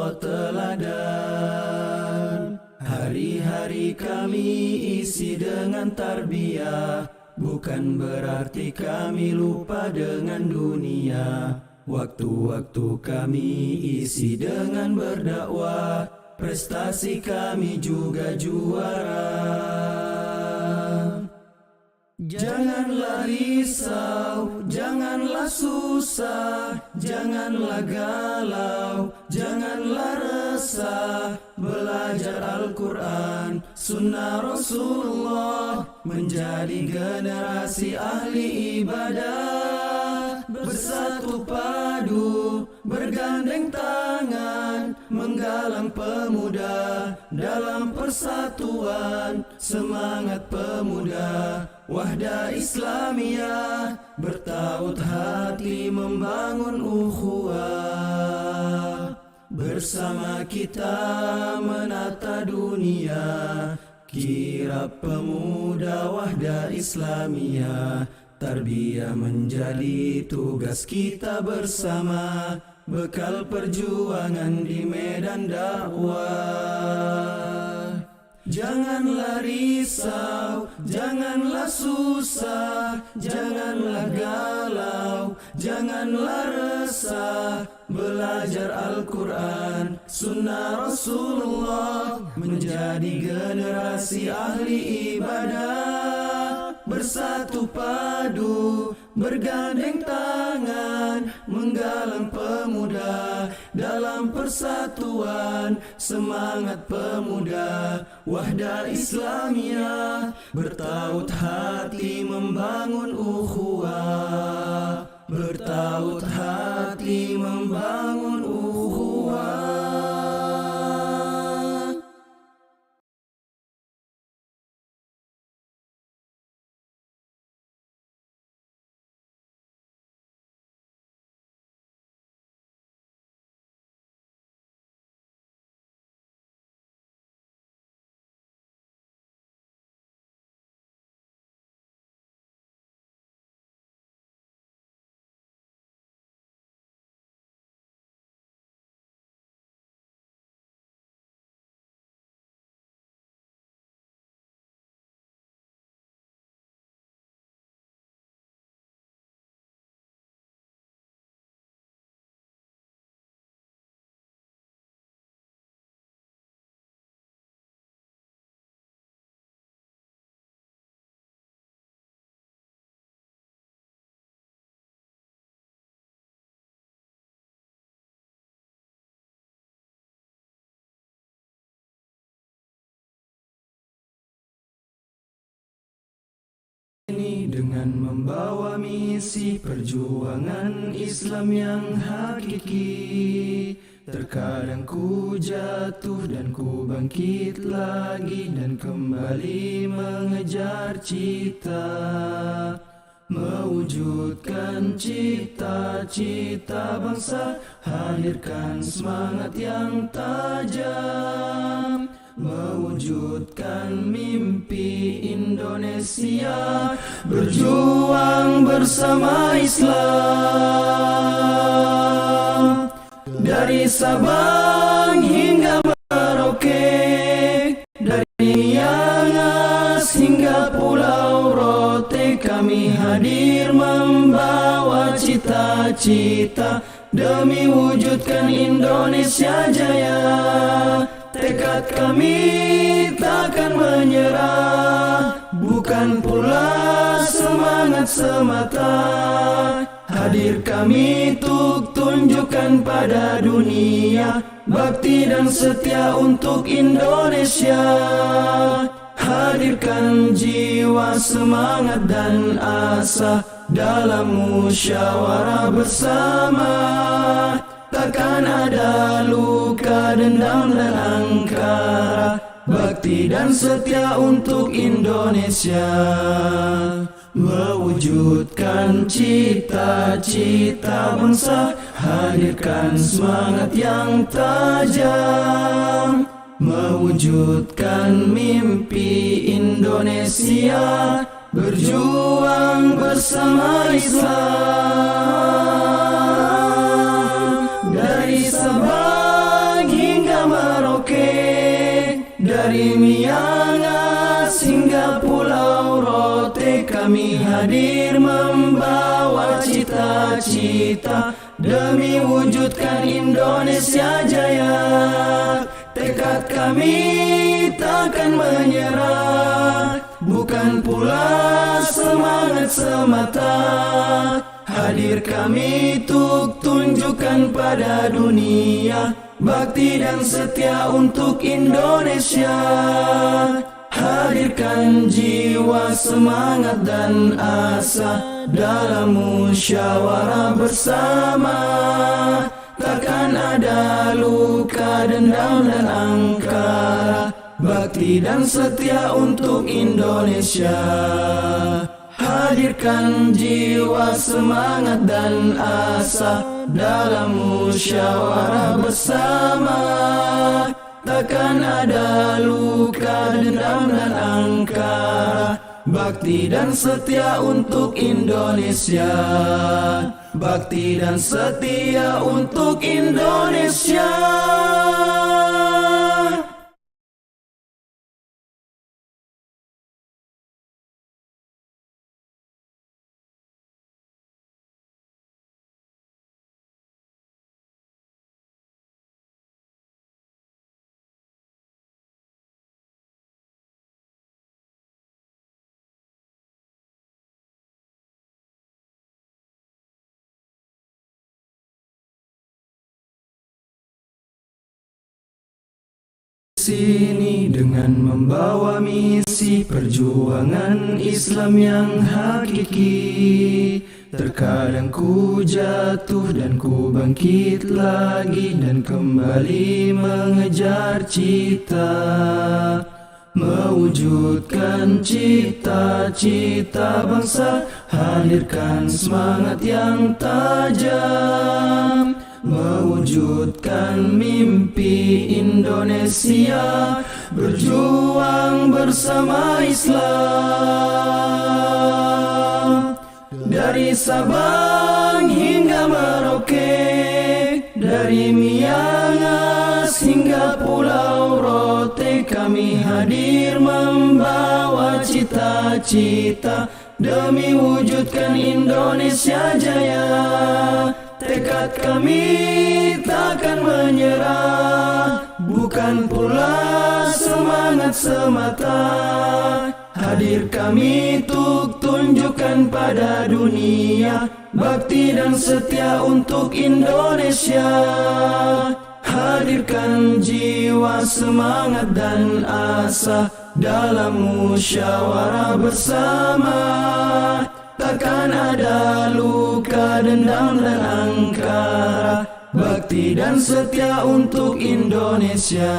Rasulullah teladan. Hari-hari kami isi dengan tarbiyah, bukan berarti kami lupa dengan dunia. Waktu-waktu kami isi dengan berdakwah, prestasi kami juga juara. Janganlah risau, janganlah susah, janganlah galau, janganlah resah. Belajar Al-Quran, sunnah Rasulullah, menjadi generasi ahli ibadah. Bersatu padu, bergandeng tangan, menggalang pemuda dalam persatuan. Semangat pemuda, wahdah Islamiyah, bertaut hati membangun ukhuwah. Bersama kita menata dunia, kirab pemuda wahdah Islamiyah. Tarbiyah menjadi tugas kita bersama, bekal perjuangan di medan dakwah. Janganlah risau, janganlah susah, janganlah galau, janganlah resah. Belajar Al-Quran, sunnah Rasulullah, menjadi generasi ahli ibadah. Bersatu padu, bergandeng tangan, menggalang pemuda dalam persatuan. Semangat pemuda, wahdah Islamiyah, bertaut hati membangun ukhuwah. Bertaut hati membangun ukhuwah. Dengan membawa misi perjuangan Islam yang hakiki. Terkadang ku jatuh dan ku bangkit lagi, dan kembali mengejar cita, mewujudkan cita-cita bangsa. Hadirkan semangat yang tajam, mewujudkan mimpi Indonesia. Berjuang bersama Islam, dari Sabang hingga Merauke, dari Miangas hingga Pulau Rote. Kami hadir membawa cita-cita demi wujudkan Indonesia jaya. Tekad kami takkan menyerah, bukan pula semangat semata. Hadir kami untuk tunjukkan pada dunia bakti dan setia untuk Indonesia. Hadirkan jiwa, semangat dan asa dalam musyawarah bersama. Takkan ada luka, dendam dan angkara, bakti dan setia untuk Indonesia. Mewujudkan cita-cita bangsa, hadirkan semangat yang tajam, mewujudkan mimpi Indonesia. Berjuang bersama Islam, dari Sabang hingga Pulau Rote, kami hadir membawa cita-cita demi wujudkan Indonesia jaya. Tekad kami takkan menyerah, bukan pula semangat semata. Hadir kami untuk tunjukkan pada dunia bakti dan setia untuk Indonesia. Hadirkan jiwa, semangat dan asa dalam musyawarah bersama. Takkan ada luka, dendam dan angkara, bakti dan setia untuk Indonesia. Hadirkan jiwa, semangat dan asa dalam musyawarah bersama. Takkan ada luka, dendam dan angkara, bakti dan setia untuk Indonesia. Bakti dan setia untuk Indonesia. Sini dengan membawa misi perjuangan Islam yang hakiki. Terkadang ku jatuh dan ku bangkit lagi dan kembali mengejar cita, mewujudkan cita-cita bangsa. Hadirkan semangat yang tajam, mewujudkan mimpi Indonesia, berjuang bersama Islam. Dari Sabang hingga Merauke, dari Miangas hingga Pulau Rote, kami hadir membawa cita-cita demi wujudkan Indonesia jaya. Tekad kami takkan menyerah, bukan pula semangat semata. Hadir kami untuk tunjukkan pada dunia bakti dan setia untuk Indonesia. Hadirkan jiwa, semangat dan asa dalam musyawarah bersama. Takkan ada luka, dendam dan angkara, bakti dan setia untuk Indonesia.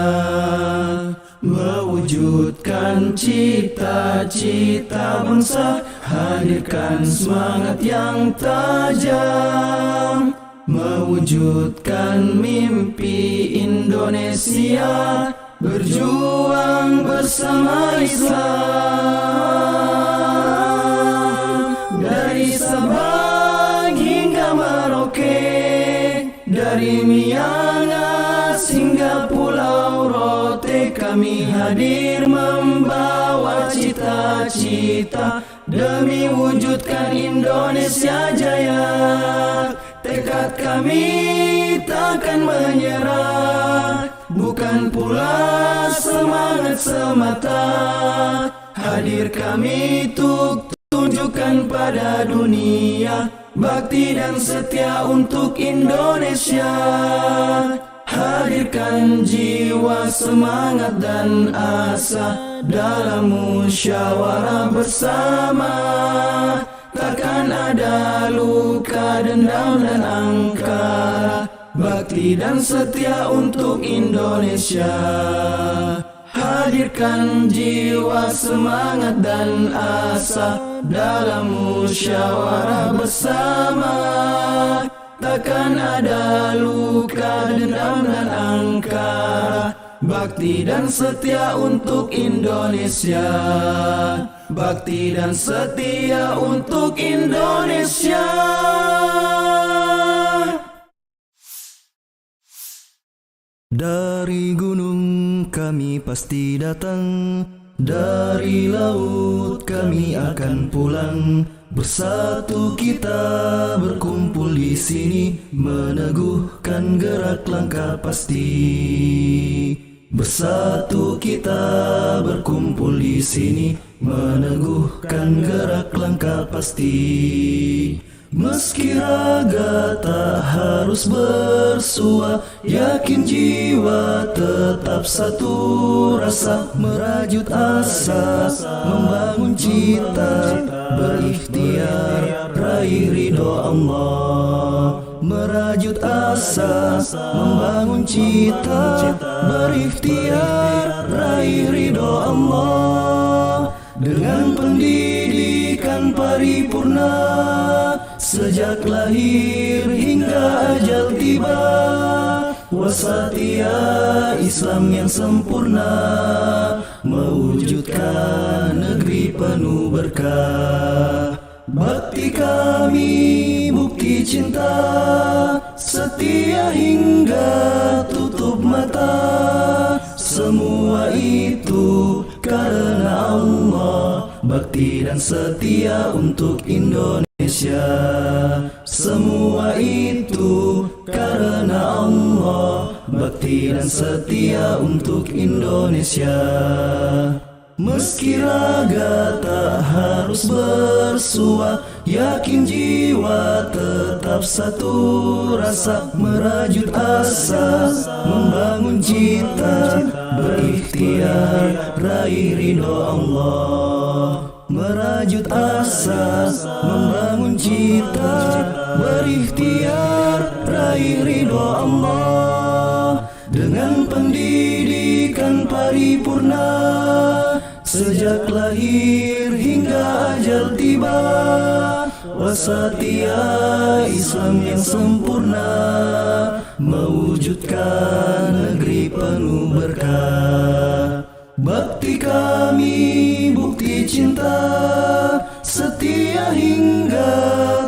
Mewujudkan cita-cita bangsa, hadirkan semangat yang tajam, mewujudkan mimpi Indonesia, berjuang bersama Islam. Dari Sabang hingga Merauke, dari Miangas hingga Pulau Rote, kami hadir membawa cita-cita demi wujudkan Indonesia jaya. Tekad kami takkan menyerah, bukan pula semangat semata. Hadir kami untuk tunjukkan pada dunia bakti dan setia untuk Indonesia. Hadirkan jiwa, semangat dan asa dalam musyawarah bersama. Takkan ada luka, dendam dan angkara, bakti dan setia untuk Indonesia. Hadirkan jiwa, semangat dan asa dalam musyawarah bersama. Takkan ada luka, dendam dan angkara, bakti dan setia untuk Indonesia. Bakti dan setia untuk Indonesia. Dari gunung kami pasti datang, Dari laut kami akan pulang, bersatu kita berkumpul di sini, meneguhkan gerak langkah pasti. Bersatu kita berkumpul di sini, meneguhkan gerak langkah pasti. Meski raga tak harus bersua, yakin jiwa tetap satu rasa, merajut asa, membangun cita, berikhtiar raih ridho Allah. Merajut asa, membangun cita, berikhtiar raih ridho Allah. Dengan pendidikan paripurna, sejak lahir hingga ajal tiba, wasatya Islam yang sempurna, mewujudkan negeri penuh berkah. Bakti kami bukti cinta, setia hingga tutup mata. Semua itu karena Allah, bakti dan setia untuk Indonesia. Semua itu karena Allah, bakti dan setia untuk Indonesia. Meski raga tak harus bersua, yakin jiwa tetap satu rasa, merajut asa, membangun cita, berikhtiar raih ridho Allah. Merajut asa, membangun cita, berikhtiar raih ridho Allah. Dengan pendidikan paripurna, sejak lahir hingga ajal tiba, wasatya Islam yang sempurna, mewujudkan negeri penuh berkah. Bakti kami bukti cinta, setia hingga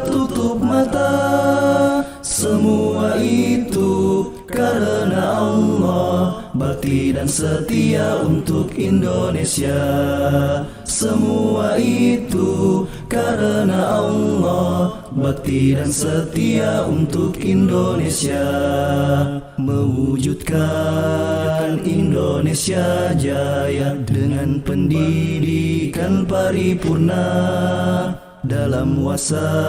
tutup mata. Semua itu karena Allah, bakti dan setia untuk Indonesia. Semua itu karena Allah, bakti dan setia untuk Indonesia. Mewujudkan Indonesia jaya dengan pendidikan paripurna, dalam wasatya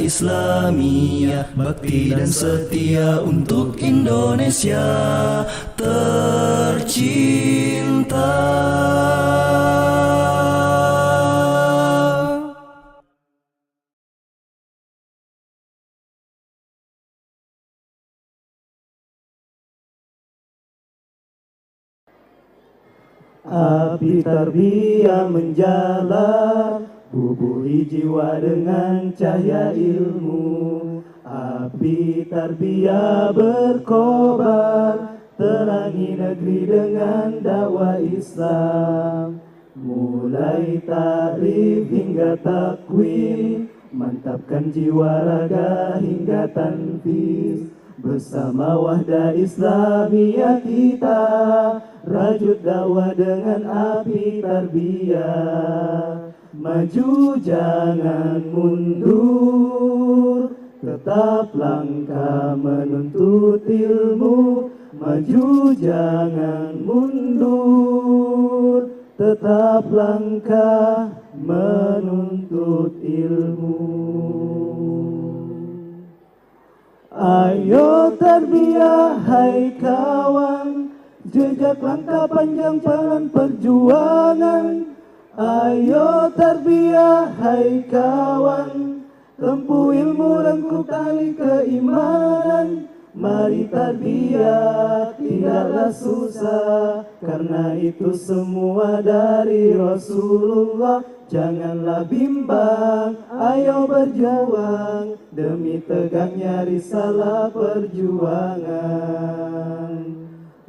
Islamiyah, bakti dan setia untuk Indonesia tercinta. Api tarbiyah menjalar, bubuhi jiwa dengan cahaya ilmu. Api tarbiyah berkobar, terangi negeri dengan dakwah Islam. Mulai takrif hingga takwin, mantapkan jiwa raga hingga tanfis. Bersama wahdah Islamiyah kita, rajut dakwah dengan api tarbiyah. Maju jangan mundur, tetap langkah menuntut ilmu. Maju jangan mundur, tetap langkah menuntut ilmu. Ayo tarbiyah hai kawan, jejak langkah panjang jalan perjuangan. Ayo tarbiyah hai kawan, tempuh ilmu rengkuh tali keimanan. Mari tarbiyah tidaklah susah, karena itu semua dari Rasulullah. Janganlah bimbang, ayo berjuang demi tegaknya risalah perjuangan.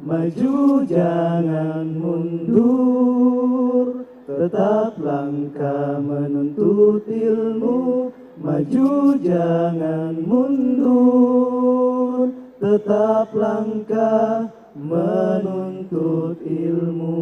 Maju jangan mundur, tetap langkah menuntut ilmu. Maju jangan mundur, tetap langkah menuntut ilmu.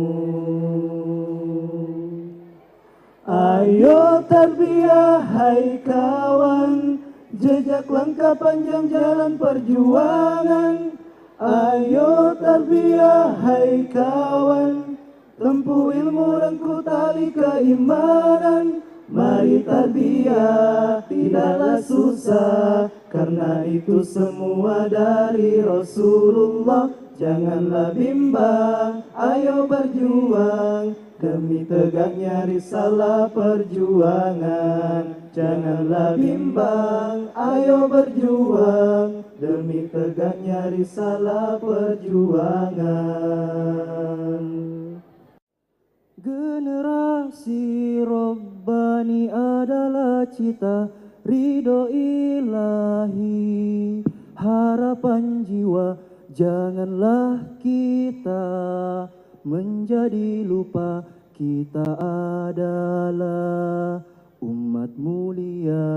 Ayo tarbiyah hai kawan, jejak langkah panjang jalan perjuangan. Ayo tarbiyah hai kawan, tempuh ilmu rengkuh tali keimanan. Mari tarbiyah tidaklah susah, karena itu semua dari Rasulullah. Janganlah bimbang, ayo berjuang demi tegaknya risalah perjuangan. Janganlah bimbang, ayo berjuang demi tegaknya risalah perjuangan. Generasi Rabbani adalah cita ridho ilahi, harapan jiwa. Janganlah kita menjadi lupa, kita adalah umat mulia.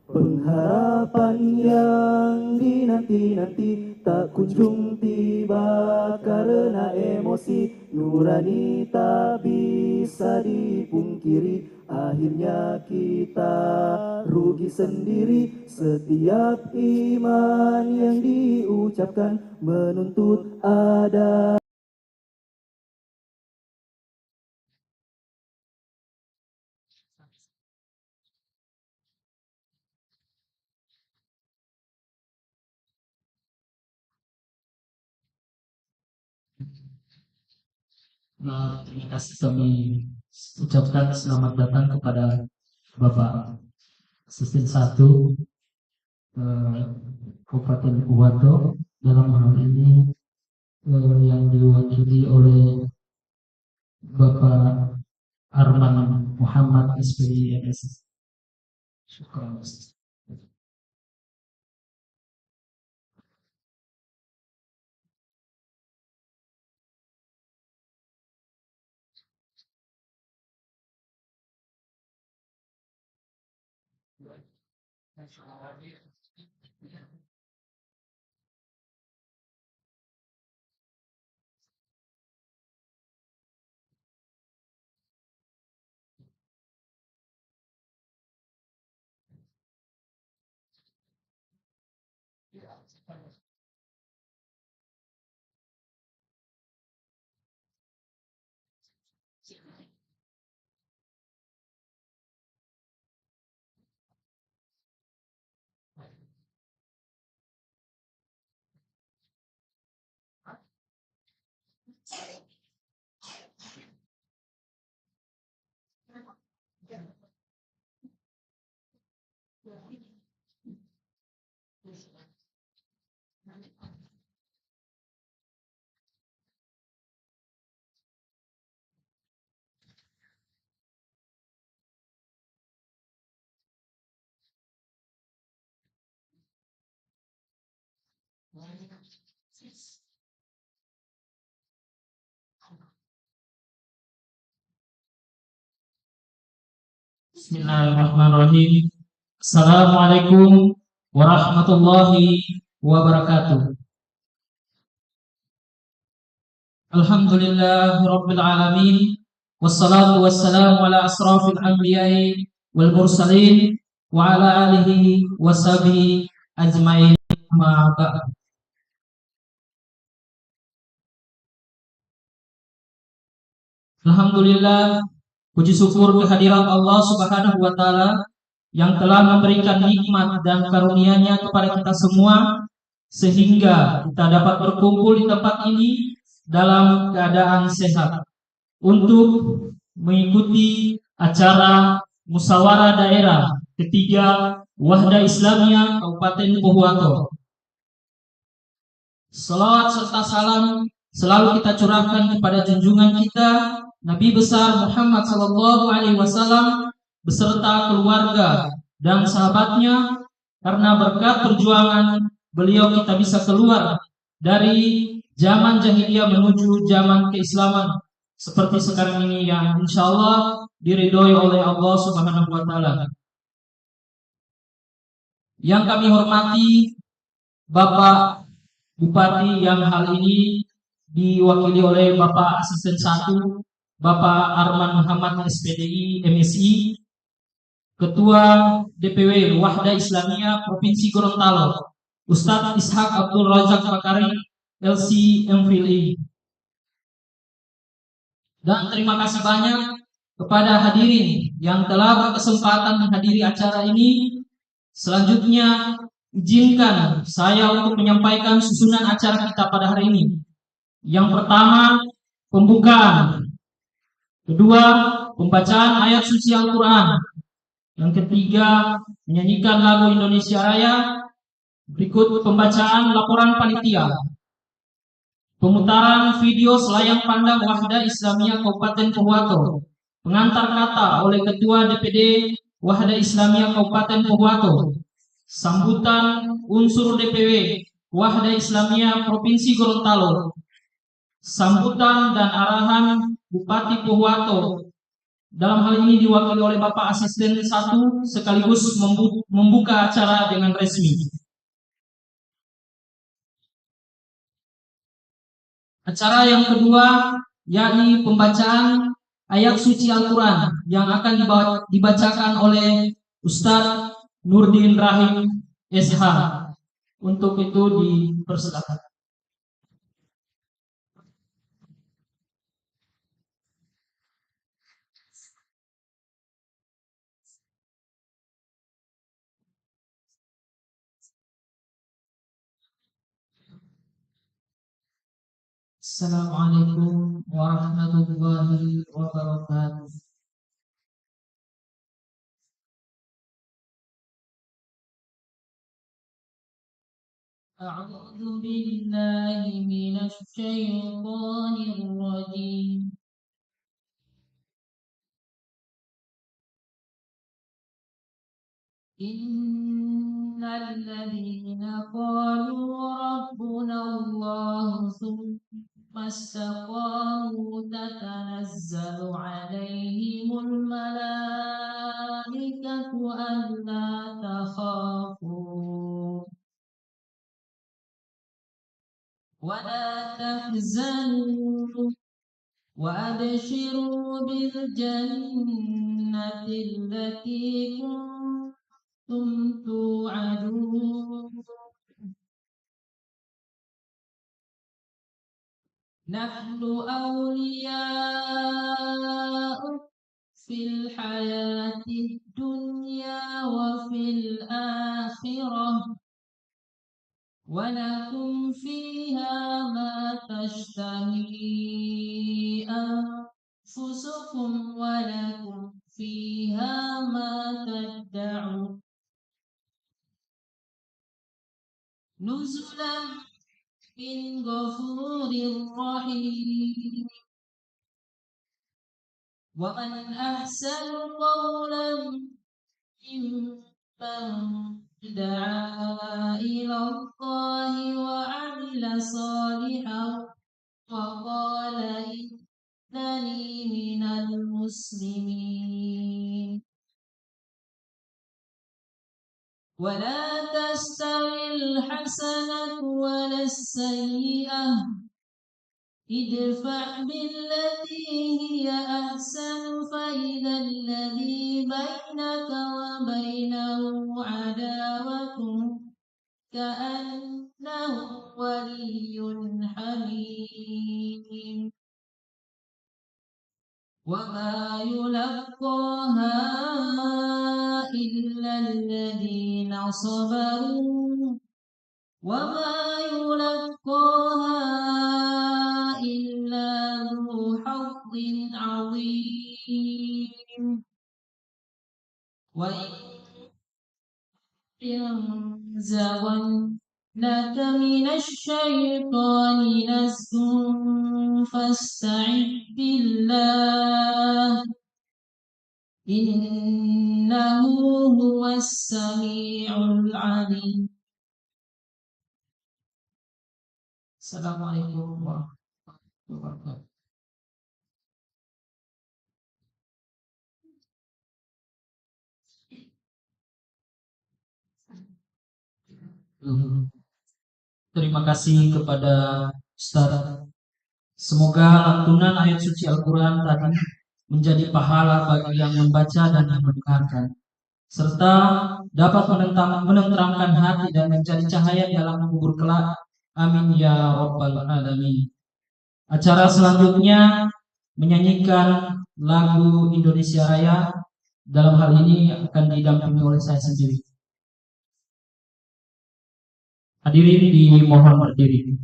Pengharapan yang dinanti-nanti tak kunjung tiba karena emosi nurani tak bisa dipungkiri. Akhirnya kita rugi sendiri. Setiap iman yang diucapkan menuntut ada. Terima kasih kami ucapkan selamat datang kepada Bapak Asisten 1 Kabupaten Kuwato, dalam hal ini yang diwakili oleh Bapak Arman Muhammad SPI MS. Syukran. Bismillahirrahmanirrahim. Assalamualaikum warahmatullahi wabarakatuh. Alhamdulillahirabbil alamin. Wassalatu wassalamu ala asrafil anbiya'i wal mursalin wa ala alihi washabihi ajmain. Amma ba'd. Alhamdulillah, puji syukur kehadiran Allah Subhanahu wa taala yang telah memberikan nikmat dan karunia-Nya kepada kita semua sehingga kita dapat berkumpul di tempat ini dalam keadaan sehat untuk mengikuti acara musyawarah daerah ketiga Wahda Islamiyah Kabupaten Pohuwato. Salawat serta salam selalu kita curahkan kepada junjungan kita Nabi besar Muhammad sallallahu alaihi wasallam beserta keluarga dan sahabatnya, karena berkat perjuangan beliau kita bisa keluar dari zaman jahiliyah menuju zaman keislaman seperti sekarang ini yang insyaallah diridhoi oleh Allah Subhanahu wa taala. Yang kami hormati Bapak Bupati yang hal ini diwakili oleh Bapak Asisten 1 Bapak Arman Muhammad SPDI MSI, Ketua DPW Wahda Islamiyah Provinsi Gorontalo, Ustadz Ishak Abdul Razak Bakari, LC MPhil. Dan terima kasih banyak kepada hadirin yang telah berkesempatan menghadiri acara ini. Selanjutnya, izinkan saya untuk menyampaikan susunan acara kita pada hari ini. Yang pertama, pembukaan. Kedua, pembacaan ayat suci Al-Quran. Yang ketiga, menyanyikan lagu Indonesia Raya. Berikut pembacaan laporan panitia. Pemutaran video selayang pandang Wahda Islamiyah Kabupaten Pohuwato. Pengantar kata oleh Ketua DPD Wahda Islamiyah Kabupaten Pohuwato. Sambutan unsur DPW Wahda Islamiyah Provinsi Gorontalo. Sambutan dan arahan Bupati Pohuwato. Dalam hal ini diwakili oleh Bapak Asisten 1 sekaligus membuka acara dengan resmi. Acara yang kedua yakni pembacaan ayat suci Al-Quran yang akan dibacakan oleh Ustadz Nurdin Rahim SH. Untuk itu dipersilakan. Assalamualaikum warahmatullahi wabarakatuh. A'udzu billahi minasy syaithanir rajim. Innal ladzina qalu rabbuna Allah thumma istaqamu tatanazzalu 'alaihimul malaikatu alla takhafu wa la tahzanu wa abshiru bil jannati allati kuntum tu'adun. Nahnu awliya'ukum fil hayatid dunya wa fil akhirah wa lakum fiha ma tashtahi anfusukum wa lakum fiha ma tad'un. Nuzulan min ghafurir rahim. Wa man ahsanu qawlan mimman da'a ila Allahi wa 'amila salihan wa qala innani minal muslimin. Wa la tastawil hasanatu wa las-sayyi'ah. Idfa' billati hiya ahsanu fa idzal ladzi bainaka wa bainahu 'adawatun ka'annahu waliyyun hamim. Wa ma yulaqqaha illa alladhina sabaru wa ma yulaqqaha illa dhu hazzin 'azim. Wa yanzaghannaka minasy syaitani nazghun fasta'idz billah innahu huwas sami'ul 'alim. Assalamualaikum warahmatullahi wabarakatuh. Terima kasih kepada Ustaz Semoga lantunan ayat suci Al-Quran tadi menjadi pahala bagi yang membaca dan yang mendengarkan, serta dapat menenteramkan hati dan menjadi cahaya di alam kubur kelak. Amin ya Rabbal Alamin. Acara selanjutnya menyanyikan lagu Indonesia Raya. Dalam hal ini akan didampingi oleh saya sendiri. Hadirin dimohon berdiri.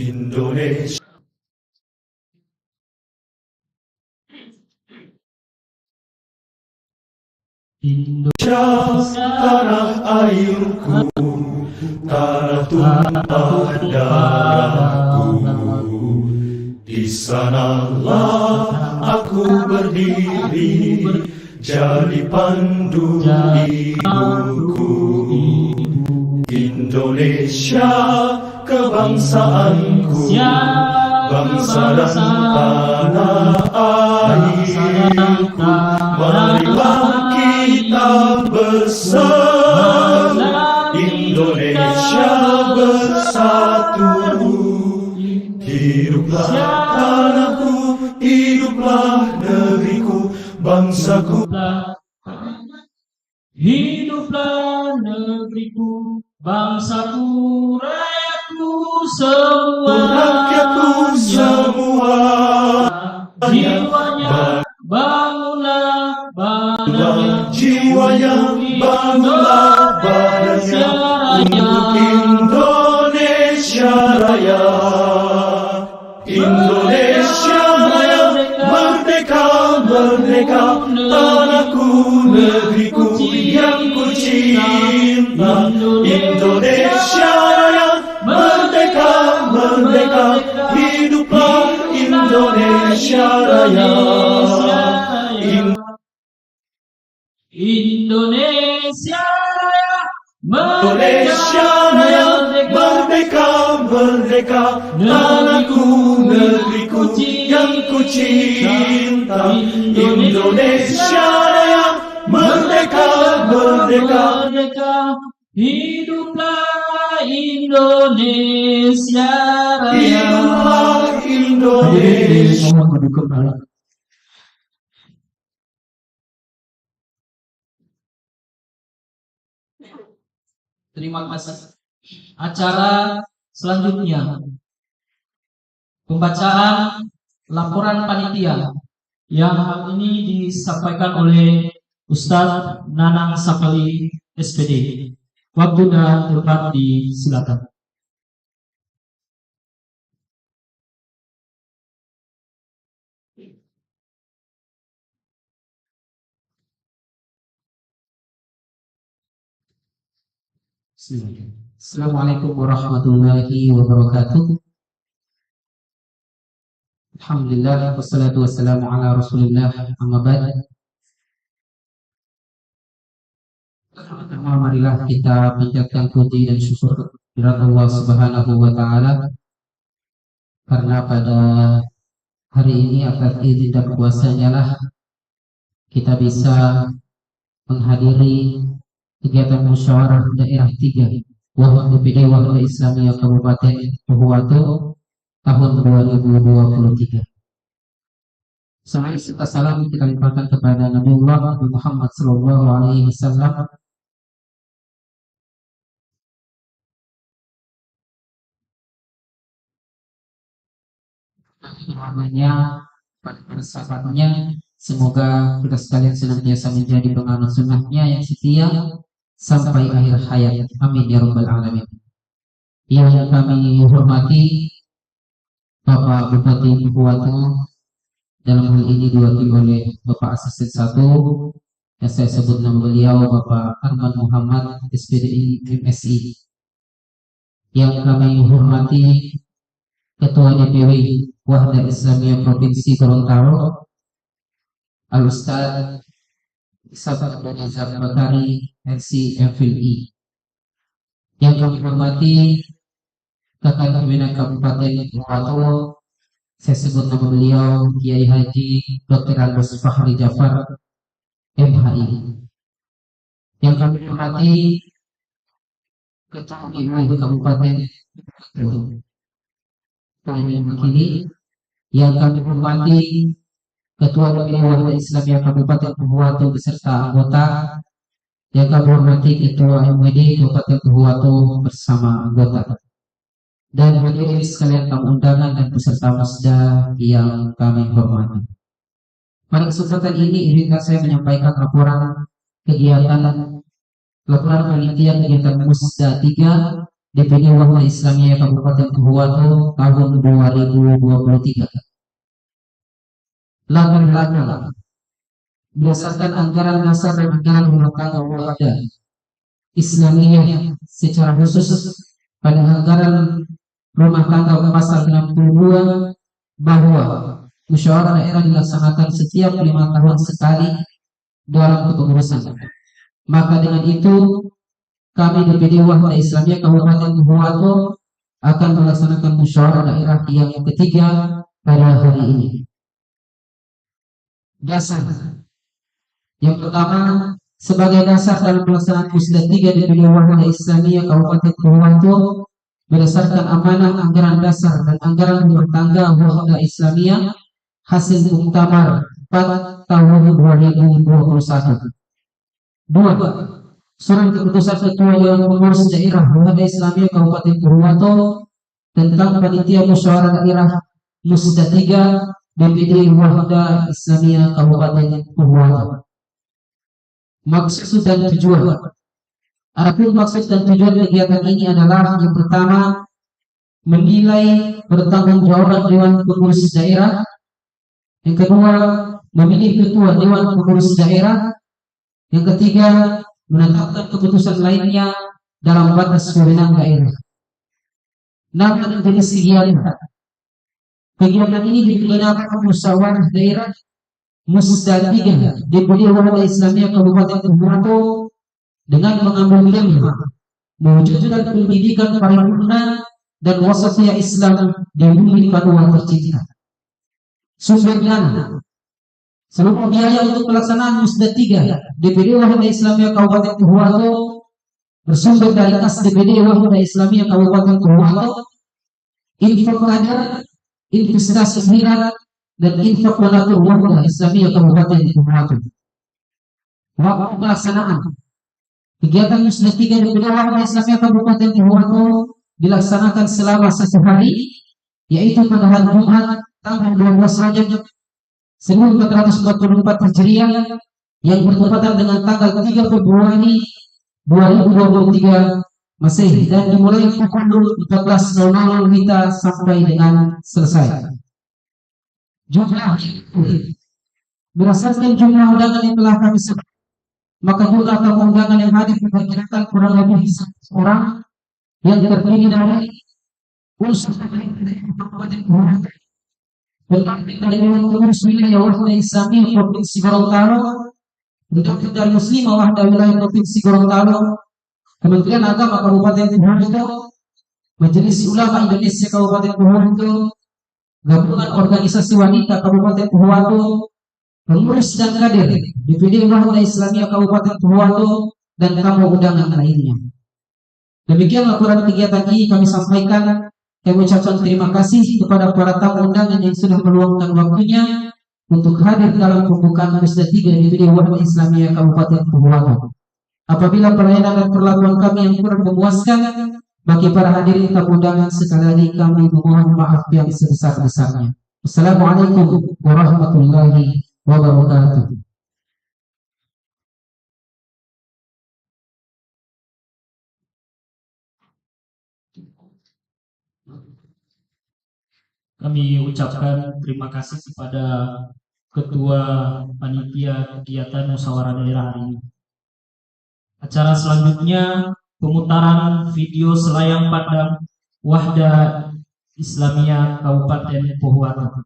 Indonesia tanah airku, tanah tumpah darahku. Di sanalah aku berdiri, jadi pandu ibuku. Indonesia kebangsaanku, bangsa dan tanah airku. Marilah kita bersatu, Indonesia bersatu. Hiduplah tanahku, hiduplah negeriku, bangsaku. Hiduplah negeriku, bangsaku, rakyatku semua. Rakyatku semua, jiwanya bangunlah badannya, jiwanya bangunlah badannya untuk Indonesia Raya. Indonesia Raya, merdeka, merdeka, tanahku, negeriku yang ku cinta. Indonesia Raya, merdeka, merdeka, hiduplah Indonesia Raya. Indonesia Raya, Indonesia Raya, merdeka, merdeka, tanahku, negeriku yang ku cinta. Indonesia Raya, merdeka, merdeka, hiduplah Indonesia Raya. hiduplah Indonesia. Terima kasih. Acara selanjutnya pembacaan laporan panitia yang hal ini disampaikan oleh Ustadz Nanang Sapali SPD. Waktu dan tempat disilakan. Assalamualaikum warahmatullahi wabarakatuh. Alhamdulillah, wassalatu wassalamu ala rasulillah, amma ba'd. Pertama, marilah kita panjatkan puji dan syukur kehadirat Allah Subhanahu wa taala, karena pada hari ini atas izin dan kuasanya lah kita bisa menghadiri kegiatan musyawarah daerah 3 DPD Wahda Islamiyah Kabupaten Pohuwato tahun 2023. Serta salam kita limpahkan kepada Nabiullah Muhammad sallallahu alaihi wasallam, namanya pada sahabatnya. Semoga kita sekalian senantiasa menjadi penganut sunnahnya yang setia sampai akhir hayat. Amin ya Rabbal Alamin. Yang kami hormati Bapak Bupati Pohuwato, dalam hal ini diwakili oleh Bapak Asisten 1 yang saya sebut nama beliau Bapak Arman Muhammad SPD MSI. Yang kami hormati Ketua DPW Wahda Islamiyah Provinsi Gorontalo Al-Ustadz Sahabat Abdul Bakari RC FLI. Yang kami hormati Kakak Pimpinan Kabupaten Wato, saya sebut nama beliau Kiai Haji Dr. Agus Fahri Jafar MHI. Yang kami hormati Ketua MUI Kabupaten Wakili. Yang kami hormati Ketua Wahda Islamiyah Kabupaten Pohuwato beserta anggota. Yang kami hormati Ketua MUD Kabupaten Pohuwato bersama anggota. Dan hadirin sekalian tamu undangan dan peserta musda yang kami hormati. Pada kesempatan ini izinkan saya menyampaikan laporan panitia kegiatan musda 3 DPD Wahda Islamiyah Kabupaten Pohuwato tahun 2023. Laporan berdasarkan anggaran dasar dan anggaran rumah tangga Wahda Islamiyah secara khusus pada anggaran rumah tangga pasal 62 bahwa musyawarah daerah dilaksanakan setiap 5 tahun sekali dalam kepengurusan. Maka dengan itu kami DPD Wahda Islamiyah Kabupaten Pohuwato akan melaksanakan musyawarah daerah yang ketiga pada hari ini. Dasar yang pertama, sebagai dasar dalam pelaksanaan musda 3 DPD Wahda Islamiyah Kabupaten Pohuwato berdasarkan amanah anggaran dasar dan anggaran rumah tangga Wahda Islamiyah hasil muktamar 4 tahun 2021. 2. Surat keputusan Ketua Dewan Pengurus Daerah Wahda Islamiyah Kabupaten Pohuwato tentang panitia musyawarah daerah musda 3 DPD Wahda Islamiyah Kabupaten Pohuwato. Maksud dan tujuan. Adapun maksud dan tujuan kegiatan ini adalah yang pertama, menilai pertanggungjawaban Dewan Pengurus Daerah. Yang kedua, memilih Ketua Dewan Pengurus Daerah. Yang ketiga, menetapkan keputusan lainnya dalam batas wewenang daerah. Namun jenis kegiatan ini digunakan musyawarah daerah musda 3 DPD Wahda Islamiyah Kabupaten Pohuwato dengan mengambil tema mewujudkan pendidikan paripurna dan wasatiyah Islam di bumi Papua tercinta. Sumber dana seluruh biaya untuk pelaksanaan musda 3 DPD Wahda Islamiyah Kabupaten Pohuwato bersumber dari kas DPD Wahda Islamiyah Kabupaten Pohuwato, infak kader, investasi mirat, dan infak donatur Wahda Islamiyah Kabupaten Pohuwato. Waktu pelaksanaan kegiatan musda 3 DPD Wahda Islamiyah Kabupaten Pohuwato dilaksanakan selama 1 hari, yaitu pada hari Jumat tanggal 12 Rajab 1444 Hijriah yang bertepatan dengan tanggal 3 Februari 2023 Masehi dan dimulai pukul 14.00 WITA sampai dengan selesai. Jumlah berdasarkan jumlah undangan yang telah kami sebut, maka jumlah tamu undangan yang hadir diperkirakan kurang lebih 100 orang yang terdiri dari unsur Kabupaten Pohuwato, pendamping dari Dewan Pengurus Wilayah Wahda Islamiyah Provinsi Gorontalo, pendamping dari Muslimah Wahda Wilayah Provinsi Gorontalo, Kementerian Agama Kabupaten Pohuwato, Majelis Ulama Indonesia Kabupaten Pohuwato, Gabungan Organisasi Wanita Kabupaten Pohuwato, pengurus dan kader DPD Wahda Islamiyah Kabupaten Pohuwato, dan tamu undangan lainnya. Demikian laporan kegiatan ini kami sampaikan. Kami ucapkan terima kasih kepada para tamu undangan yang sudah meluangkan waktunya untuk hadir dalam pembukaan musda 3 DPD Wahda Islamiyah Kabupaten Pohuwato. Apabila pelayanan dan perlakuan kami yang kurang memuaskan bagi para hadirin tamu undangan, sekali lagi kami memohon maaf yang sebesar-besarnya. Assalamualaikum warahmatullahi wabarakatuh. Kami ucapkan terima kasih kepada Ketua Panitia Kegiatan Musyawarah Daerah hari ini. Acara selanjutnya pemutaran video selayang pandang Wahda Islamiyah Kabupaten Pohuwato.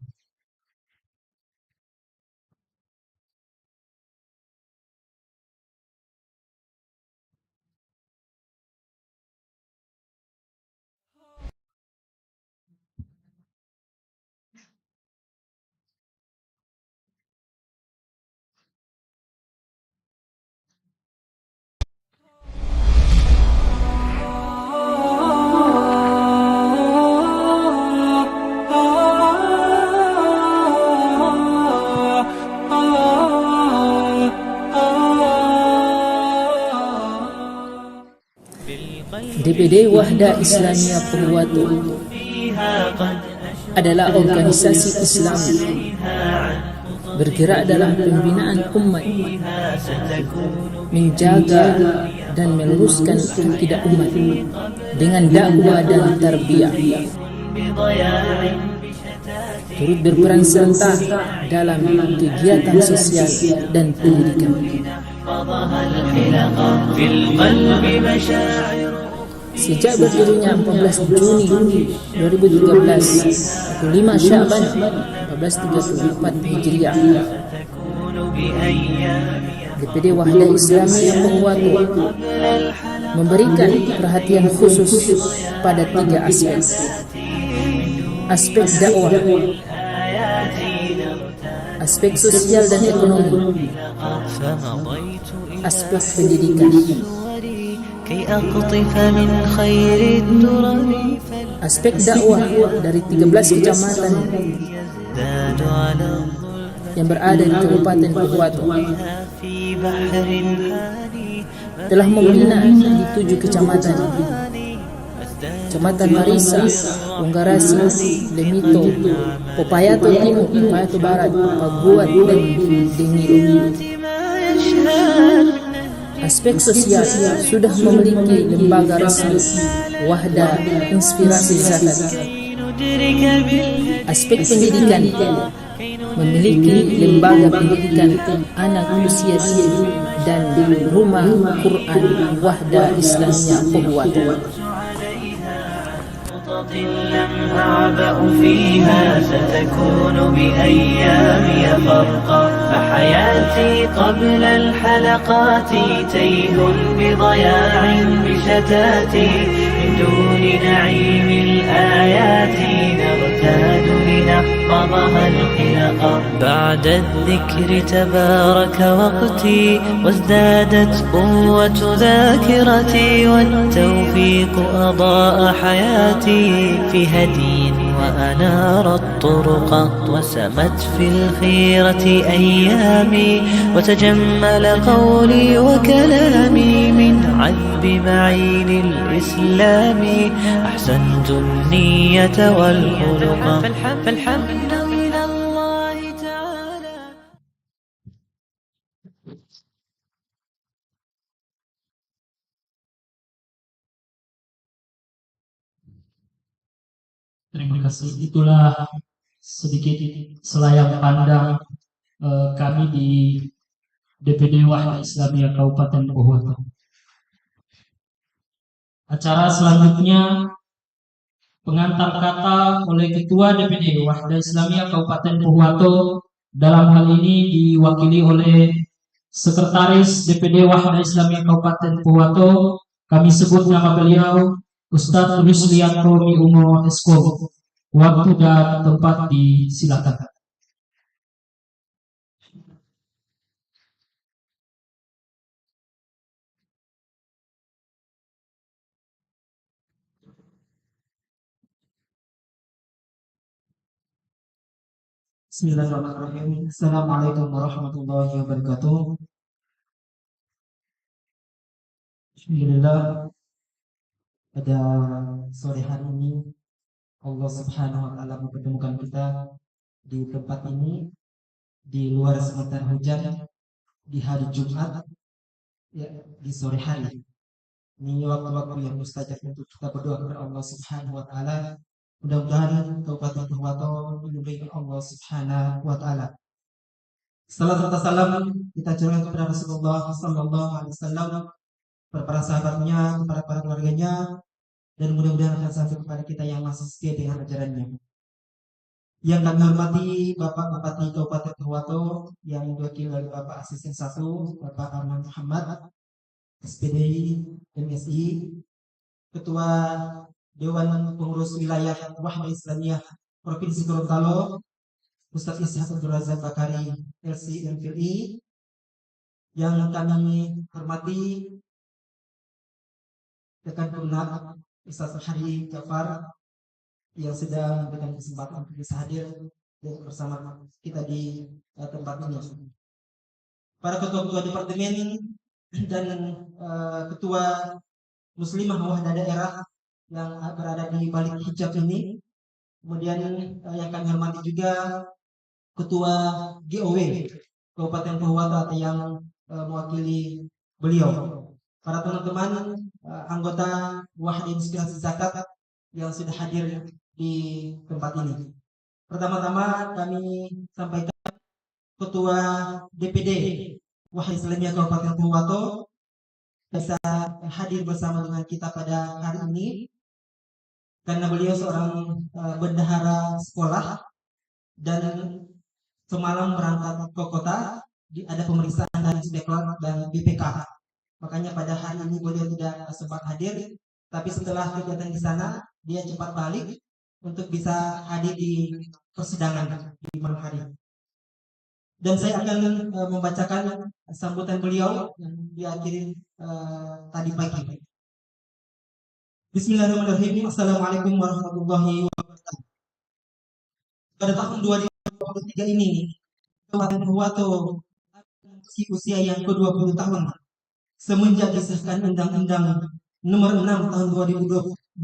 DPD Wahda Islamiyah Pohuwato adalah organisasi Islam bergerak dalam pembinaan umat, menjaga dan meluruskan akidah umat dengan dakwah dan tarbiyah, turut berperan serta dalam kegiatan sosial dan pendidikan. Sejak berdirinya 14 Juni 2013 atau 5 Sya'ban 1434 Hijriah, DPD Wahda Islamiyah Pohuwato memberikan perhatian khusus pada 3 aspek. Aspek dakwah, aspek sosial dan ekonomi, aspek pendidikan. Aspek dakwah dari 13 kecamatan yang berada di Kabupaten Pohuwato telah membina di 7 kecamatan: Kecamatan Marisa, Unggarasi, Lemito, Popayato Timur, Popayato Barat, Paguat, dan Dengiro. Aspek sosial sudah memiliki lembaga resmi Wahda Inspirasi Zakat. Aspek pendidikan memiliki lembaga pendidikan anak usia dini dan rumah Quran Wahda Islamiyah Pohuwato. لم أعبأ فيها ستكون بأيامي فرقا فحياتي قبل الحلقات تيه بضياع بشتاتي من دون نعيم الآيات نغتاد لنحفظها الحلقا بعد الذكر تبارك وقتي وازدادت قوة ذاكرتي والتوفيق أضاء حياتي في هدي وأنار الطرق وسمت في الخيرة أيامي وتجمل قولي وكلامي من عذب معين الإسلام أحسنت النية والخلق فالحمد من الله تعالى. Terima kasih. Itulah sedikit selayang pandang kami di DPD Wahda Islamiyah Kabupaten Pohuwato. Acara selanjutnya pengantar kata oleh Ketua DPD Wahda Islamiyah Kabupaten Pohuwato. Dalam hal ini diwakili oleh Sekretaris DPD Wahda Islamiyah Kabupaten Pohuwato. Kami sebut nama beliau Ustadz Ruslianto Miumo Esko. Waktu dan tempat disilakan. Bismillahirrahmanirrahim. Assalamualaikum warahmatullahi wabarakatuh. Alhamdulillah, pada sore hari ini Allah Subhanahu wa taala mempertemukan kita di tempat ini di luar sementara hujan di hari Jumat, ya, di sore hari. Ini waktu-waktu yang mustajab untuk kita berdoa kepada Allah Subhanahu wa taala. Mudah-mudahan Kabupaten Pohuwato dilindungi Allah Subhanahu wa taala. Salam serta salam kita curahkan kepada Rasulullah sallallahu alaihi wasallam, kepada para sahabatnya, kepada para keluarganya, dan mudah-mudahan akan sampai kepada kita yang masih setia dengan ajarannya. Yang kami hormati Bapak Bupati Kabupaten Pohuwato yang diwakili oleh Bapak Asisten 1 Bapak Arman Muhammad, SPDI MSI, Ketua Dewan Pengurus Wilayah Wahda Islamiyah Provinsi Gorontalo, Ustadz Ishaq Abdul Razak Bakari LC MPI. Yang kami hormati rekan Purna Ustadz Hari Jafar yang sudah memberikan kesempatan untuk bisa hadir bersama kita di tempat ini. Para ketua-ketua departemen dan ketua muslimah wahda daerah yang berada di balik hijab ini. Kemudian yang kami hormati juga Ketua GOW Kabupaten Pohuwato atau yang mewakili beliau. Para teman-teman anggota Wahda Inspirasi Zakat yang sudah hadir di tempat ini. Pertama-tama kami sampaikan Ketua DPD Wahda Islamiyah Kabupaten Pohuwato bisa hadir bersama dengan kita pada hari ini karena beliau seorang bendahara sekolah dan semalam berangkat ke kota, ada pemeriksaan dari Inspektorat dan BPK. Makanya pada hari ini beliau tidak sempat hadir, tapi setelah kegiatan di sana dia cepat balik untuk bisa hadir di persidangan di malam hari. Dan saya akan membacakan sambutan beliau yang diakhiri tadi pagi. Bismillahirrahmanirrahim. Assalamualaikum warahmatullahi wabarakatuh. Pada tahun 2023 ini, Kabupaten Pohuwato usia yang ke-20 tahun semenjak disahkan Undang-Undang Nomor 6 tahun 2003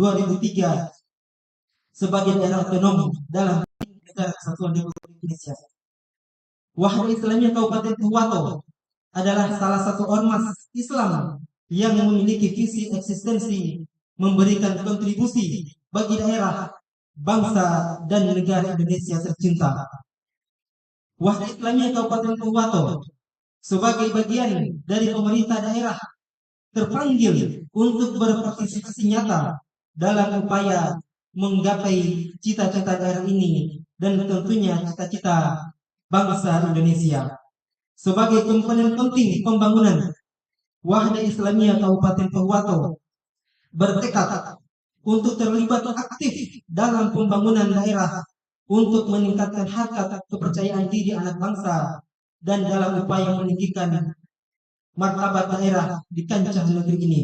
sebagai daerah otonom dalam Negara Kesatuan Republik Indonesia. Wahda Islamiyah Kabupaten Pohuwato adalah salah satu ormas Islam yang memiliki visi eksistensi memberikan kontribusi bagi daerah, bangsa, dan negara Indonesia tercinta. Wahda Islamiyah Kabupaten Pohuwato sebagai bagian dari pemerintah daerah terpanggil untuk berpartisipasi nyata dalam upaya menggapai cita-cita daerah ini dan tentunya cita-cita bangsa Indonesia. Sebagai komponen penting pembangunan, Wahda Islamiyah Kabupaten Pohuwato bertekad untuk terlibat aktif dalam pembangunan daerah untuk meningkatkan harkat kepercayaan diri anak bangsa dan dalam upaya meninggikan martabat daerah di kancah negeri ini.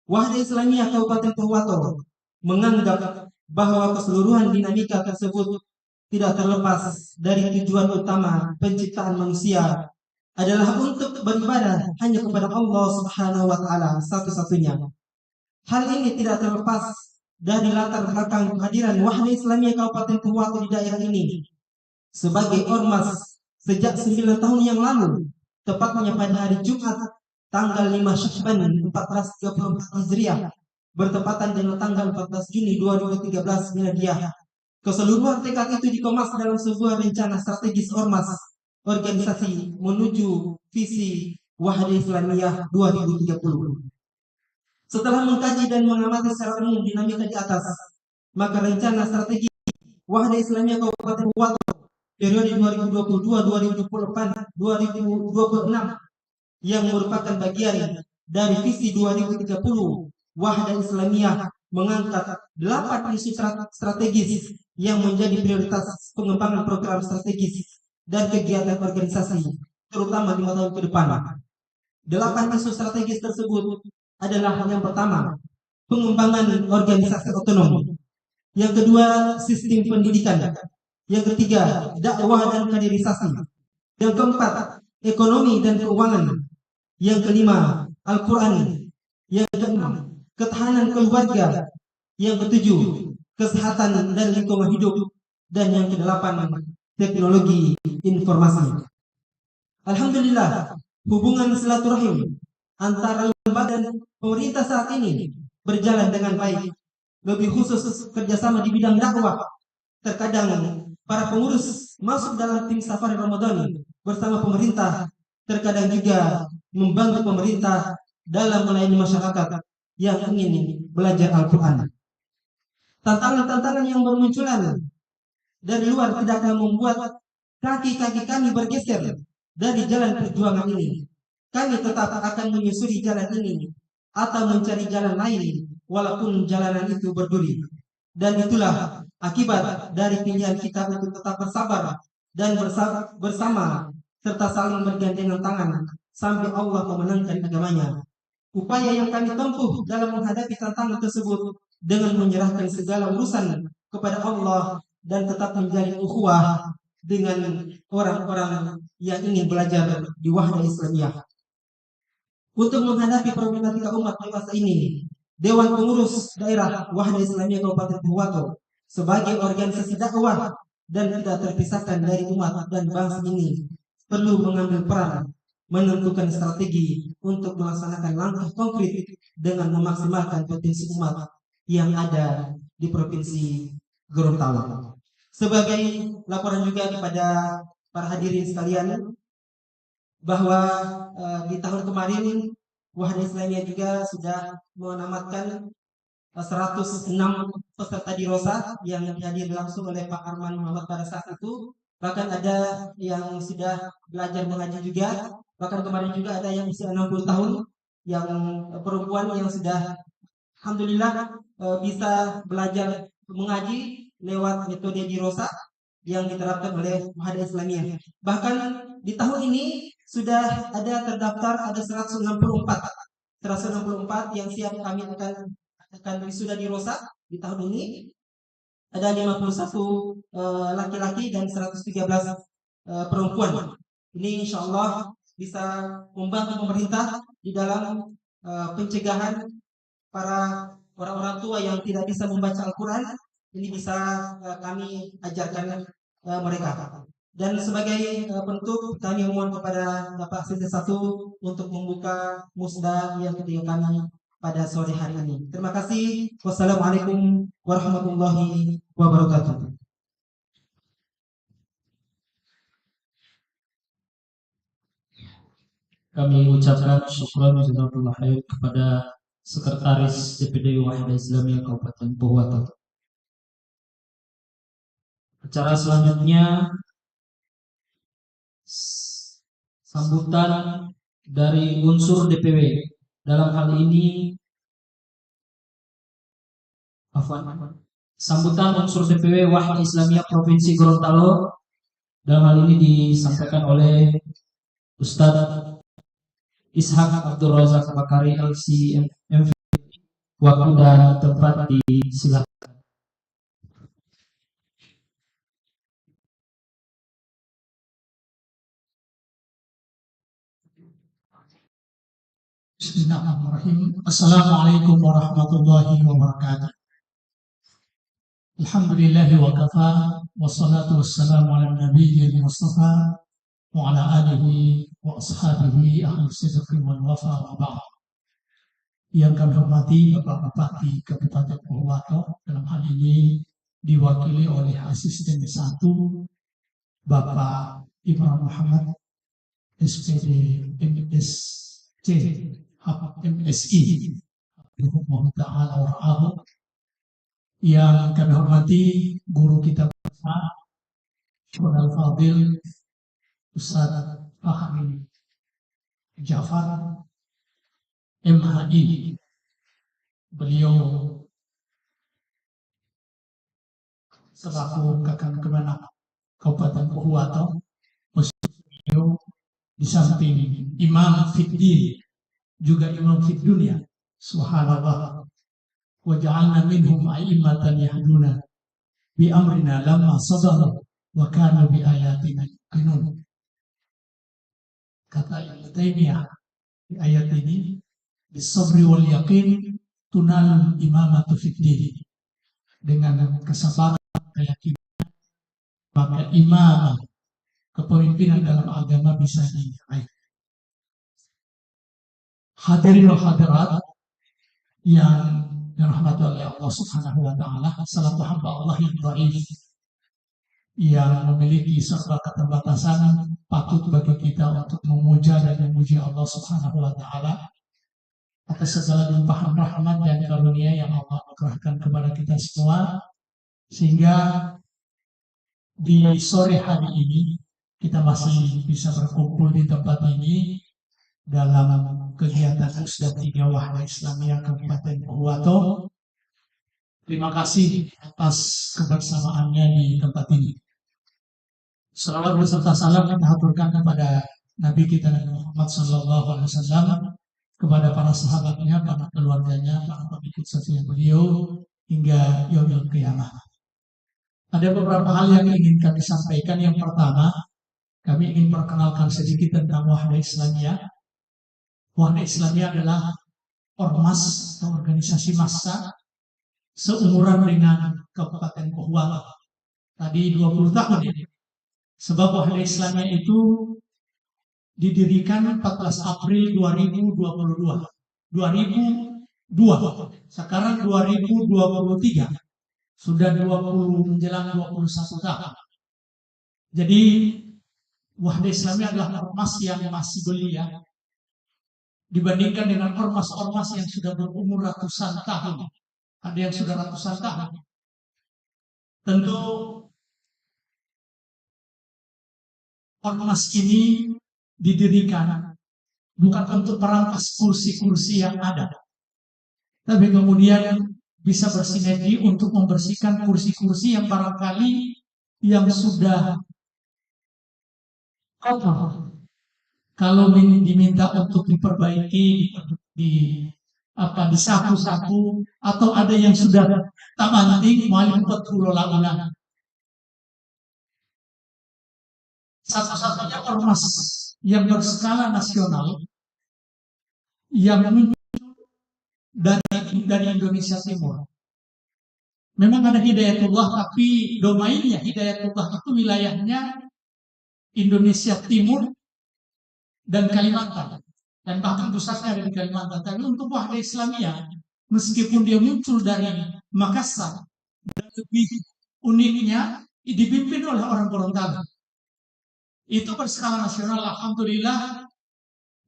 Wahda Islamiyah Kabupaten Pohuwato menganggap bahwa keseluruhan dinamika tersebut tidak terlepas dari tujuan utama penciptaan manusia adalah untuk beribadah hanya kepada Allah Subhanahu wa Ta'ala satu-satunya. Hal ini tidak terlepas dari latar belakang kehadiran Wahda Islamiyah Kabupaten Pohuwato di daerah ini sebagai ormas sejak 9 tahun yang lalu, tepatnya pada hari Jumat tanggal 5 Syakban 1434 Hijriah bertepatan dengan tanggal 14 Juni 2013 Miladiah. Keseluruhan tekad itu dikemas dalam sebuah rencana strategis ormas organisasi menuju visi Wahda Islamiyah 2030. Setelah mengkaji dan mengamati secara umum dinamika di atas, maka rencana strategi Wahda Islamiyah Kabupaten Pohuwato periode 2022-2026 yang merupakan bagian dari visi 2030 Wahda Islamiyah mengangkat 8 isu strategis yang menjadi prioritas pengembangan program strategis dan kegiatan organisasi terutama 5 tahun ke depan. 8 isu strategis tersebut adalah yang pertama, pengembangan organisasi otonom. Yang kedua, sistem pendidikan. Yang ketiga, dakwah dan kaderisasi. Yang keempat, ekonomi dan keuangan. Yang kelima, Al-Quran. Yang keenam, ketahanan keluarga. Yang ketujuh, kesehatan dan lingkungan hidup. Dan yang kedelapan, teknologi informasi. Alhamdulillah, hubungan silaturahim antara lembaga dan pemerintah saat ini berjalan dengan baik. Lebih khusus kerjasama di bidang dakwah. Terkadang para pengurus masuk dalam tim safari Ramadan bersama pemerintah, terkadang juga membantu pemerintah dalam melayani masyarakat yang ingin belajar Al-Quran. Tantangan-tantangan yang bermunculan dari luar tidak akan membuat kaki-kaki kami bergeser dari jalan perjuangan ini. Kami tetap akan menyusuri jalan ini atau mencari jalan lain walaupun jalanan itu berduri. Dan itulah akibat dari pilihan kita untuk tetap bersabar dan bersama serta saling bergandengan tangan sampai Allah memenangkan agamanya. Upaya yang kami tempuh dalam menghadapi tantangan tersebut dengan menyerahkan segala urusan kepada Allah dan tetap menjalin ukhuwah dengan orang-orang yang ingin belajar di Wahda Islamiyah. Untuk menghadapi problematika umat dewasa ini, Dewan Pengurus Daerah Wahda Islamiyah Kabupaten Pohuwato sebagai organisasi dakwah dan tidak terpisahkan dari umat dan bangsa ini perlu mengambil peran menentukan strategi untuk melaksanakan langkah konkret dengan memaksimalkan potensi umat yang ada di Provinsi Gorontalo. Sebagai laporan juga kepada para hadirin sekalian bahwa di tahun kemarin Wahda Islamiyah juga sudah menamatkan 106 peserta dirosa yang dihadiri langsung oleh Pak Arman Muhammad pada saat itu. Bahkan ada yang sudah belajar mengaji juga. Bahkan kemarin juga ada yang usia 60 tahun yang perempuan yang sudah alhamdulillah bisa belajar mengaji lewat metode dirosa yang diterapkan oleh Wahda Islamiyah. Bahkan di tahun ini sudah ada terdaftar ada 164 yang siap kami akan wisuda dirosa di tahun ini. Ada 51 laki-laki dan 113 perempuan. Ini insya Allah bisa membantu pemerintah di dalam pencegahan para orang-orang tua yang tidak bisa membaca Al-Quran. Ini bisa kami ajarkan mereka. Dan sebagai bentuk kami mohon kepada Bapak Sekjen 1 untuk membuka musda yang ketiga kami pada sore hari ini. Terima kasih. Wassalamualaikum warahmatullahi wabarakatuh. Kami ucapkan syukur jazakallahu khair kepada Sekretaris DPD Wahda Islamiyah Kabupaten Pohuwato. Acara selanjutnya sambutan dari unsur DPW. Dalam hal ini sambutan unsur DPW Wahda Islamiyah Provinsi Gorontalo. Dalam hal ini disampaikan oleh Ustadz Ishak Abdul Razak Bakari LCMV. Waktu dan tempat disilakan. Bismillahirrahmanirrahim. Assalamualaikum warahmatullahi wabarakatuh. Alhamdulillahi wa kafa, wassalatu wassalamu ala nabiyyil mustafa wa ala alihi wa ashabihi ahli sidqi wal wafa wa ba'd. Yang kami hormati Bapak-Bapak di Kabupaten Pohuwato, dalam hal ini diwakili oleh Asisten 1 Bapak Imran Muhammad SPD MSC MSI yang kami hormati guru kita bersama Syuhada Al-Fadil Ustaz Fahmi Jafar MHI. Beliau selaku Kakang Kemenak Kabupaten Pohuwato, beliau di samping Imam Fiddin juga Imam Fid Dunia. Subhanallah. Wa ja'alna minhum a'immatan yahduna bi amrina lamma sabaru wa kanu bi ayatina yuqinun. Kata Ibnu Taimiyah di ayat ini, bisabri wal yaqin tunalul imamatu fid din. Dengan kesabaran dan keyakinan maka imamah, kepemimpinan dalam agama bisa diraih. Hadirin wa hadirat yang dirahmati oleh Allah Subhanahu wa taala, salah hamba Allah yang dhaif yang memiliki serba keterbatasan, patut bagi kita untuk memuja dan memuji Allah Subhanahu wa taala atas segala limpahan rahmat dan karunia yang Allah anugerahkan kepada kita semua, sehingga di sore hari ini kita masih bisa berkumpul di tempat ini dalam kegiatan Musda 3 Wahda Islamiyah Kabupaten Pohuwato. Terima kasih atas kebersamaannya di tempat ini. Salawat beserta salam kita haturkan kepada Nabi kita Nabi Muhammad SAW, kepada para sahabatnya, para keluarganya, para pengikut setia beliau hingga yaumil qiyamah. Ada beberapa hal yang ingin kami sampaikan. Yang pertama, kami ingin perkenalkan sedikit tentang Wahda Islamiyah. Wahda Islamiyah adalah ormas atau organisasi massa seumuran dengan Kabupaten Pohuwato. Tadi 20 tahun ya. Sebab Wahda Islamiyah itu didirikan 14 April 2022. 2002. Sekarang 2023. Sudah 20 menjelang 21 tahun. Jadi Wahda Islamiyah adalah ormas yang masih belia dibandingkan dengan ormas-ormas yang sudah berumur ratusan tahun. Ada yang sudah ratusan tahun. Tentu ormas ini didirikan bukan untuk merampas kursi-kursi yang ada, tapi kemudian bisa bersinergi untuk membersihkan kursi-kursi yang barangkali yang sudah kotor. Kalau diminta untuk diperbaiki, disapu-sapu, atau ada yang sudah tak banting, malah buat ulang-ulang. Satu-satunya ormas yang berskala nasional yang muncul dari Indonesia Timur. Memang ada Hidayatullah, tapi domainnya Hidayatullah itu wilayahnya Indonesia Timur dan Kalimantan, dan bahkan pusatnya ada di Kalimantan. Tapi untuk Wahda Islamiyah, meskipun dia muncul dari Makassar, dan lebih uniknya dipimpin oleh orang Gorontalo. Itu berskala nasional. Alhamdulillah,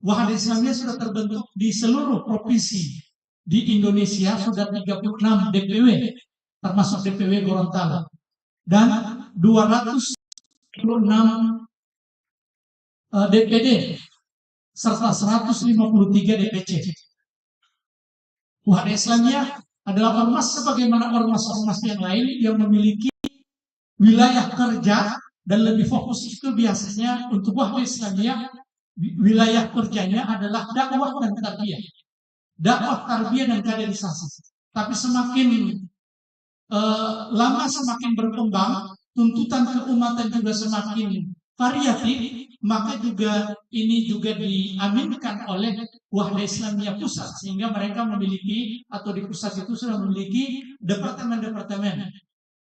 Wahda Islamiyah sudah terbentuk di seluruh provinsi di Indonesia, sudah 36 DPW, termasuk DPW Gorontalo, dan 206 DPD, serta 153 DPC. Wahda Islamiyah adalah ormas sebagaimana ormas-ormas yang lain yang memiliki wilayah kerja, dan lebih fokus itu biasanya untuk Wahda Islamiyah wilayah kerjanya adalah dakwah dan tarbiyah. Dakwah, tarbiyah, dan kaderisasi. Tapi semakin lama semakin berkembang, tuntutan keumatan juga semakin variatif, maka juga ini juga diaminkan oleh Wahda Islamiyah pusat, sehingga mereka memiliki, atau di pusat itu sudah memiliki departemen-departemen.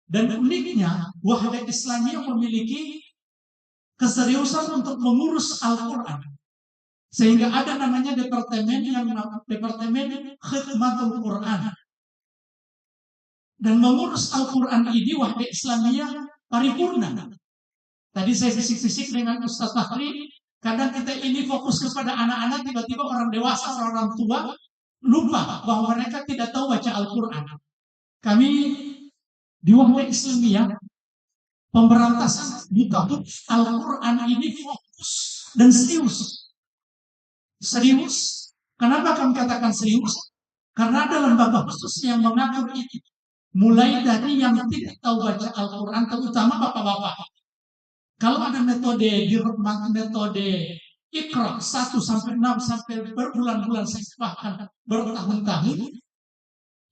Dan uniknya, Wahda Islamiyah memiliki keseriusan untuk mengurus Al-Quran. Sehingga ada namanya departemen Khidmatul Quran. Dan mengurus Al-Quran ini Wahda Islamiyah paripurna. Tadi saya fisik-fisik dengan Ustaz Fahri, kadang kita ini fokus kepada anak-anak, tiba-tiba orang dewasa, orang tua lupa bahwa mereka tidak tahu baca Al-Quran. Kami di Wahda Islamiyah, pemberantasan buta Al-Quran ini fokus dan serius. Serius. Kenapa kami katakan serius? Karena ada lembaga khusus yang mengatur itu. Mulai dari yang tidak tahu baca Al-Quran, terutama bapak-bapak. Kalau ada metode Iqra 1 sampai 6 sampai berbulan-bulan, bahkan bertahun-tahun,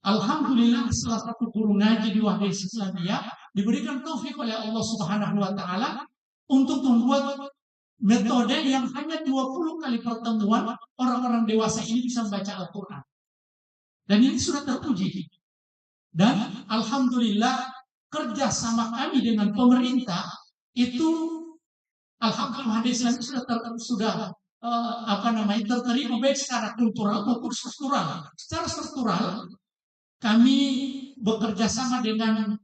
alhamdulillah salah satu guru ngaji di Wahda Islamiyah diberikan taufik oleh Allah Subhanahu wa taala untuk membuat metode yang hanya 20 kali pertemuan orang-orang dewasa ini bisa membaca Al-Quran. Dan ini sudah teruji. Dan alhamdulillah kerjasama kami dengan pemerintah itu, alhamdulillah Wahda Islamiyah sudah terterima baik secara kultural maupun struktural. Secara struktural, kami bekerja sama dengan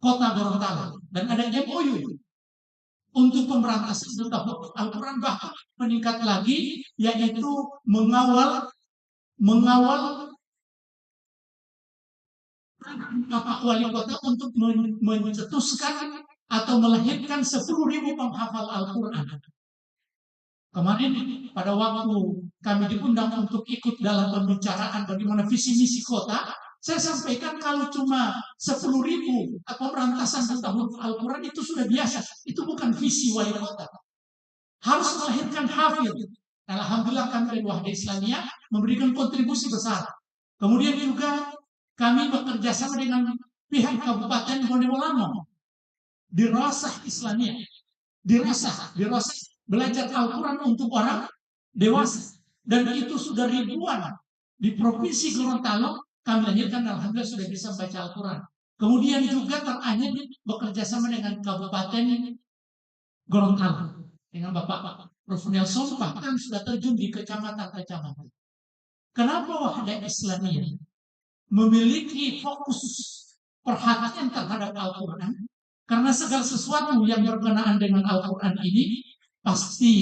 Kota Gorontalo dan ada MOU untuk pemberantasan buta huruf Al-Quran, bahkan meningkat lagi, yaitu mengawal Bapak Wali Kota untuk mencetuskan atau melahirkan 10.000 penghafal Al-Quran. Kemarin pada waktu kami diundang untuk ikut dalam pembicaraan bagaimana visi misi kota, saya sampaikan kalau cuma 10.000 pemberantasan buta huruf Al-Quran itu sudah biasa. Itu bukan visi wali kota. Harus melahirkan hafid. Alhamdulillah kami dari Wahda Islamiyah memberikan kontribusi besar. Kemudian juga kami bekerja sama dengan pihak Kabupaten Bonewolamo. Dirasah Islamiyah. Dirasah belajar Al-Quran untuk orang dewasa. Dan itu sudah ribuan Di Provinsi Gorontalo kami lahirkan, alhamdulillah sudah bisa membaca Al-Quran. Kemudian juga terakhir bekerja sama dengan Kabupaten Gorontalo dengan Bapak Prof. Nelson, bahkan sudah terjun di kecamatan-kecamatan. Kenapa Wahda Islamiyah memiliki fokus perhatian terhadap Al-Quran? Karena segala sesuatu yang berkenaan dengan Al-Quran ini pasti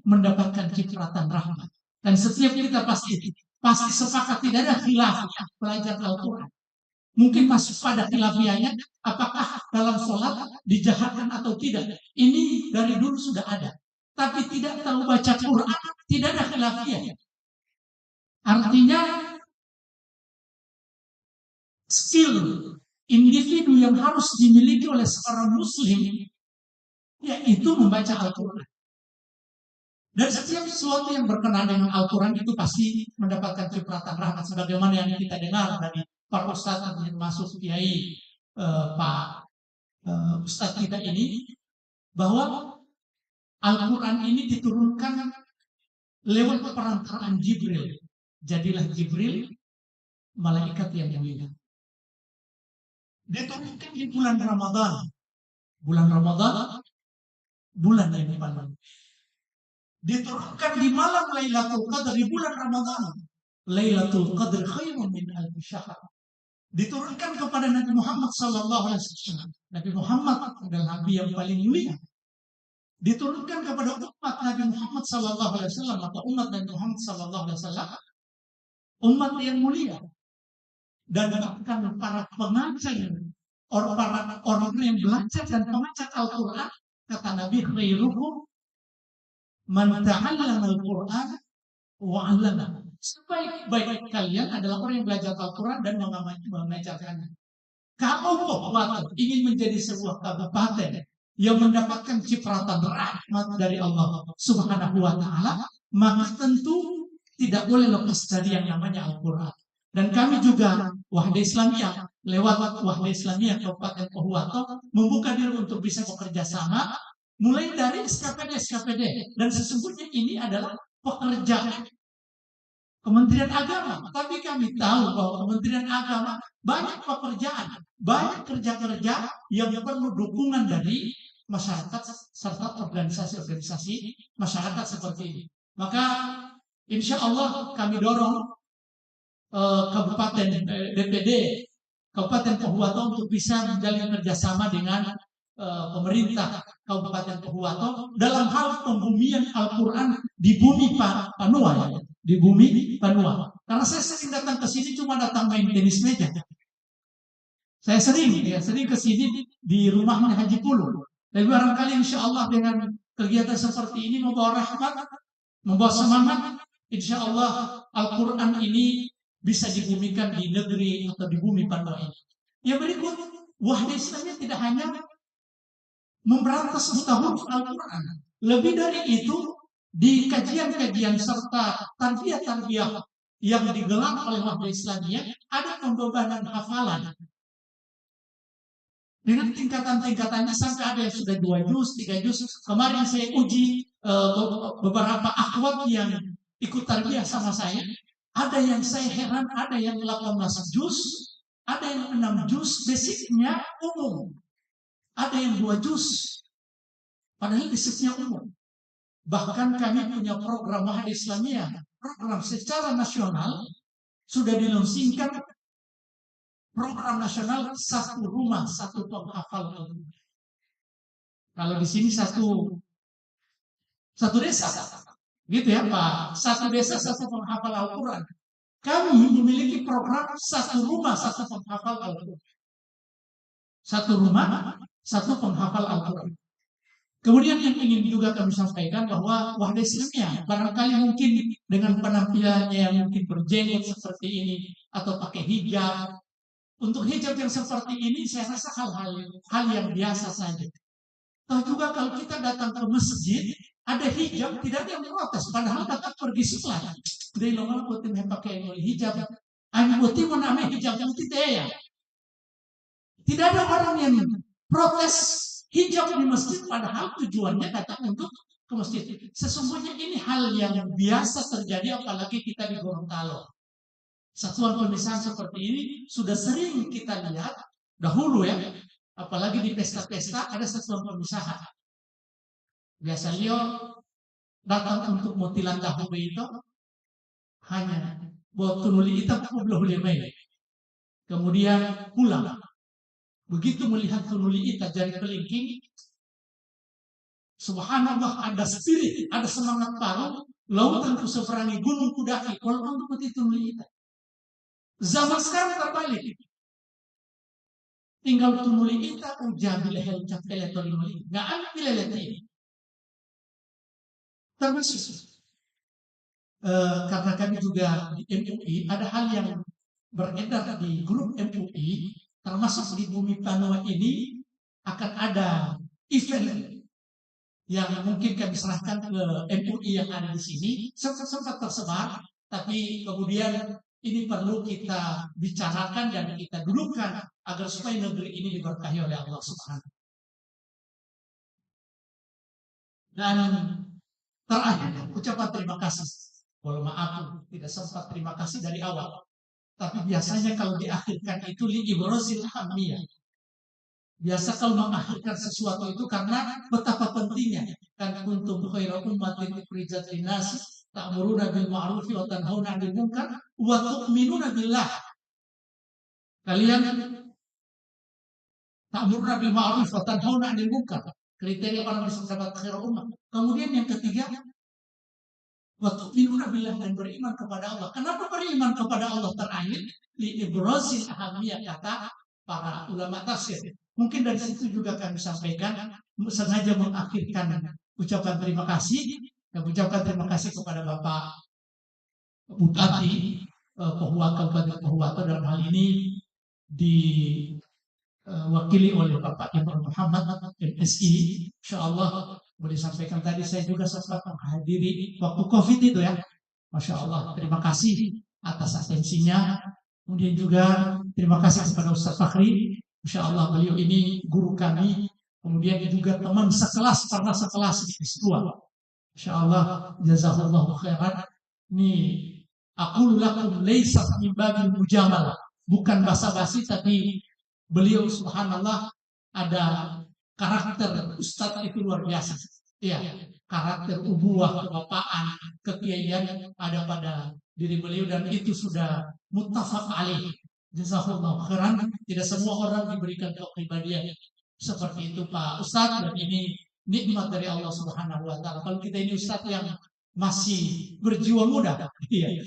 mendapatkan cipratan rahmat. Dan setiap kita pasti sepakat tidak ada khilafiyah belajar Al-Quran. Mungkin masuk pada khilafiyahnya, apakah dalam sholat dijahatkan atau tidak. Ini dari dulu sudah ada. Tapi tidak tahu baca Quran, tidak ada khilafiyah. Artinya skill individu yang harus dimiliki oleh seorang muslim yaitu membaca Al-Quran. Dan setiap sesuatu yang berkenaan dengan Al-Quran itu pasti mendapatkan cipratan rahmat, sebagaimana yang kita dengar dari para ustadz yang masuk kiai Pak ustadz kita ini, bahwa Al-Quran ini diturunkan lewat perantaraan Jibril. Jadilah Jibril malaikat yang mulia. Diturunkan di bulan Ramadan. Bulan Ramadan, bulan yang paling. Diturunkan di malam Lailatul Qadar di bulan Ramadan. Lailatul Qadar khairun min alfi syahr. Diturunkan kepada Nabi Muhammad sallallahu alaihi wasallam. Nabi Muhammad adalah nabi yang paling mulia. Diturunkan kepada umat Nabi Muhammad sallallahu alaihi wasallam atau umat Nabi Muhammad sallallahu alaihi wasallam, umat yang mulia. Dan bahkan para pengajar, orang yang belajar dan pengajar Al-Quran, kata Nabi, khairukum man ta'allama Al-Quran wa 'allama. Sebaik-baik kalian adalah orang yang belajar Al-Quran dan mengajarkannya. Kabupaten ingin menjadi sebuah kabupaten yang mendapatkan cipratan rahmat dari Allah Subhanahu wa Ta'ala, maka tentu tidak boleh lepas dari yang namanya Al-Quran. Dan kami juga Wahda Islamiyah lewat Wahda Islamiyah Kabupaten Pohuwato membuka diri untuk bisa bekerja sama mulai dari SKPD. Dan sesungguhnya ini adalah pekerjaan Kementerian Agama. Tapi kami tahu bahwa Kementerian Agama banyak pekerjaan, banyak kerja-kerja yang perlu dukungan dari masyarakat serta organisasi-organisasi masyarakat seperti ini. Maka insya Allah kami dorong Kabupaten DPD Kabupaten Pohuwato untuk bisa menjalin kerjasama dengan pemerintah Kabupaten Pohuwato dalam hal pembumian Al-Quran di bumi Panua, ya, di bumi Panua. Karena saya sering datang ke sini cuma datang main tenis meja. Saya sering ke sini di rumahnya Haji Pulu. Dan barangkali insya Allah dengan kegiatan seperti ini membawa rahmat, membawa semangat, insya Allah Al-Quran ini bisa dibumikan di negeri atau di bumi Panua ini. Yang berikut, Wahda Islamiyah tidak hanya memberantas tahun Al-Quran. Lebih dari itu, di kajian-kajian serta tarbiyah-tarbiyah yang digelar oleh Wahda Islamiyah, ada pembebanan hafalan. Dengan tingkatan-tingkatannya sampai ada yang sudah 2 juz, 3 juz. Kemarin saya uji beberapa akhwat yang ikut tarbiyah sama saya. Ada yang saya heran, ada yang 18 juz, ada yang 6 juz, basicnya umum. Ada yang 2 juz, padahal basicnya umum. Bahkan kami punya program Wahda Islamiyah, program secara nasional, sudah dilaunchingkan program nasional satu rumah, satu penghafal Al-Quran. Kalau di sini satu desa. Gitu ya Pak, satu desa satu penghafal Al-Quran. Kami memiliki program satu rumah satu penghafal Al-Quran. Satu rumah satu penghafal Al-Quran. Kemudian yang ingin juga kami sampaikan bahwa Wahda Islamiyah barangkali mungkin dengan penampilannya yang mungkin berjenggot seperti ini atau pakai hijab. Untuk hijab yang seperti ini saya rasa hal yang biasa saja. Tahu juga kalau kita datang ke masjid ada hijab, tidak ada yang protes. Padahal datang pergi sholat. Dari lama putih pakai hijab. Ani putih mau namanya hijab putih ya. Tidak ada orang yang protes hijab di masjid. Padahal tujuannya datang untuk ke masjid. Sesungguhnya ini hal yang biasa terjadi apalagi kita di Gorontalo. Satuan pemisahan seperti ini sudah sering kita lihat dahulu ya, apalagi di pesta-pesta ada satuan pemisahan. Biasanya datang untuk motilan dahulu itu hanya buat tunuli itu belum boleh. Kemudian pulang. Begitu melihat tunuli itu jari kelingking, subhanallah, ada spirit, ada semangat baru. Lautan ku seberangi, gunung ku daki, walaupun untuk tunuli itu. Zaman sekarang terbalik. Tinggal tunuli ita uja bila ucap teletonuli. Nggak ada bila ini. Termasuk karena kami juga di MUI ada hal yang beredar di grup MUI, termasuk di Bumi Panua ini akan ada event yang mungkin kami serahkan ke MUI yang ada di sini. Sempat tersebar, tapi kemudian ini perlu kita bicarakan dan kita dudukkan agar supaya negeri ini diberkahi oleh Allah Subhanahu. Dan terakhir, ucapan terima kasih. Walau maaf, tidak sempat terima kasih dari awal. Tapi biasanya kalau diakhirkan itu li ibrozil hamiyah. Biasa kalau mengakhirkan sesuatu itu karena betapa pentingnya. Kan kuntum khairu ummatin ukhrijat linnas ta'muruna bil ma'ruf wa tanhauna 'anil munkar wa tu'minuna billah. Kalian ta'muruna bil ma'ruf wa tanhauna 'anil munkar. Kriteria orang bisa mendapat khairu ummah. Kemudian yang ketiga, wa tu'minuna billah, dan beriman kepada Allah. Kenapa beriman kepada Allah terakhir? Li ibrazil ahamiyah, kata para ulama tafsir. Mungkin dari situ juga kami sampaikan, sengaja mengakhirkan ucapan terima kasih, dan ucapkan terima kasih kepada Bapak Bupati Kabupaten Pohuwato dalam hal ini diwakili oleh Bapak Imron Muhammad MSI. Insyaallah boleh sampaikan tadi saya juga sempat menghadiri waktu COVID itu ya. Masya Allah, terima kasih atas atensinya. Kemudian juga terima kasih kepada Ustaz Fakhri. Insya Allah beliau ini guru kami, kemudian juga teman sekelas, pernah sekelas di S2. Insya Allah jazakallahu khairan. Ini aku lakum laisa min babil mujamalah, bukan basa-basi, tapi beliau subhanallah ada karakter Ustadz itu luar biasa. Iya, karakter ubuah, kebapaan, kekiaian ada pada diri beliau, dan itu sudah muttafaq alaih. Jazakallahu khairan. Tidak semua orang diberikan kepribadian seperti itu Pak Ustadz, dan ini nikmat dari Allah Subhanahu wa taala. Kalau kita ini Ustadz yang masih berjiwa muda, iya.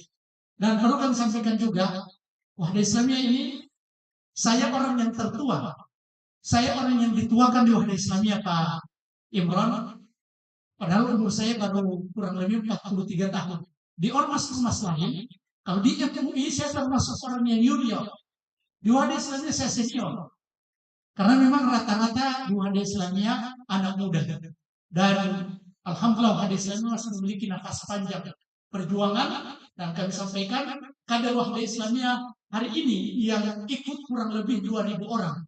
Dan perlu kami sampaikan juga, Wahda Islamiyah ini saya orang yang tertua. Saya orang yang dituakan di Wahda Islamiyah Pak Imron. Padahal umur saya baru kurang lebih 43 tahun. Di ormas-ormas lain, kalau di MUI saya termasuk orang yang junior. Di Wahda Islamiyah saya senior. Karena memang rata-rata di Wahda Islamiyah anak muda. Dan alhamdulillah Wahda Islamiyah masih memiliki nafas panjang perjuangan. Dan kami sampaikan kader Wahda Islamiyah hari ini yang ikut kurang lebih 2.000 orang.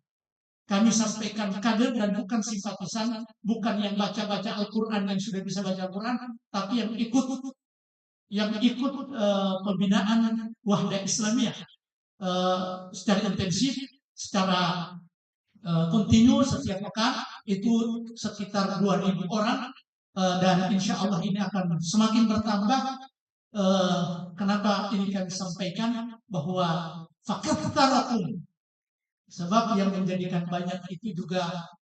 Kami sampaikan kader dan bukan simpatisan, bukan yang baca-baca Al-Quran, yang sudah bisa baca Al-Quran, tapi yang ikut pembinaan Wahda Islamiyah secara intensif, secara kontinu setiap pekan, itu sekitar 2.000 orang, dan insya Allah ini akan semakin bertambah. Kenapa ini kami sampaikan bahwa fakatarakum, sebab yang menjadikan banyak itu juga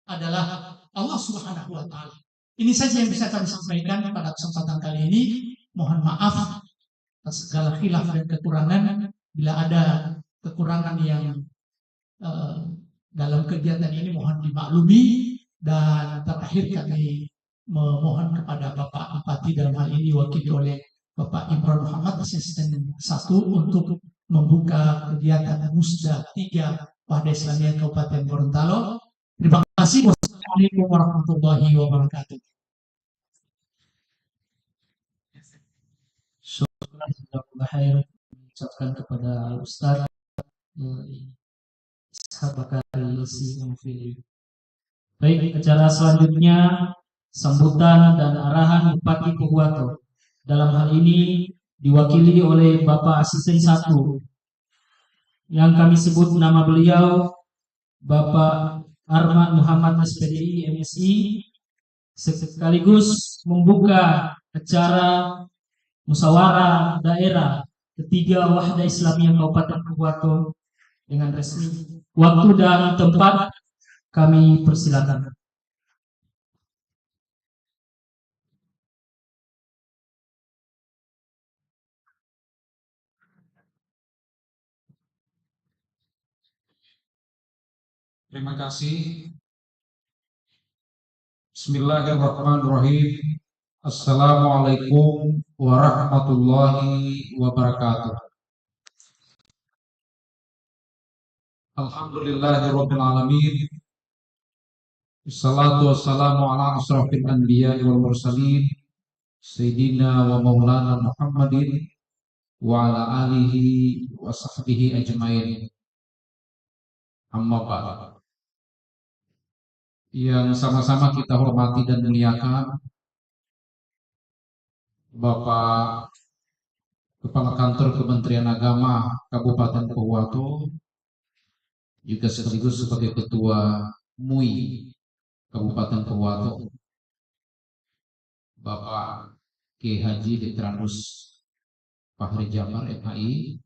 adalah Allah Subhanahu wa taala. Ini saja yang bisa kami sampaikan pada kesempatan kali ini. Mohon maaf atas segala khilaf dan kekurangan. Bila ada kekurangan yang dalam kegiatan ini mohon dimaklumi. Dan terakhir kami memohon kepada Bapak Bupati dalam hal ini diwakili oleh Bapak Imron Muhammad Asisten 1 untuk membuka kegiatan Musda 3 Wahda Islamiyah Kabupaten Gorontalo. Terima kasih. Wassalamualaikum warahmatullahi wabarakatuh. Syukur ucapkan kepada Ustaz Sahabat Lisi Mufili. Baik, acara selanjutnya sambutan dan arahan Bupati Pohuwato. Dalam hal ini diwakili oleh Bapak Asisten 1 yang kami sebut nama beliau Bapak Arman Muhammad SPDI MSI, sekaligus membuka acara musyawarah daerah ketiga Wahda Islamiyah Kabupaten Purwokerto dengan resmi. Waktu dan tempat kami persilakan. Terima kasih. Bismillahirrahmanirrahim. Assalamualaikum warahmatullahi wabarakatuh. Alhamdulillahirabbil alamin. Wassalatu wassalamu ala asrofil anbiya'i wal mursalin sayyidina wa maulana Muhammadin wa ala alihi wa sahbihi ajmain. Amma ba'd. Yang sama-sama kita hormati dan muliakan Bapak Kepala Kantor Kementerian Agama Kabupaten Purwokerto, juga sekaligus sebagai Ketua MUI Kabupaten Purwokerto, Bapak Kiai Haji Dr. Fahri Jamar MHI,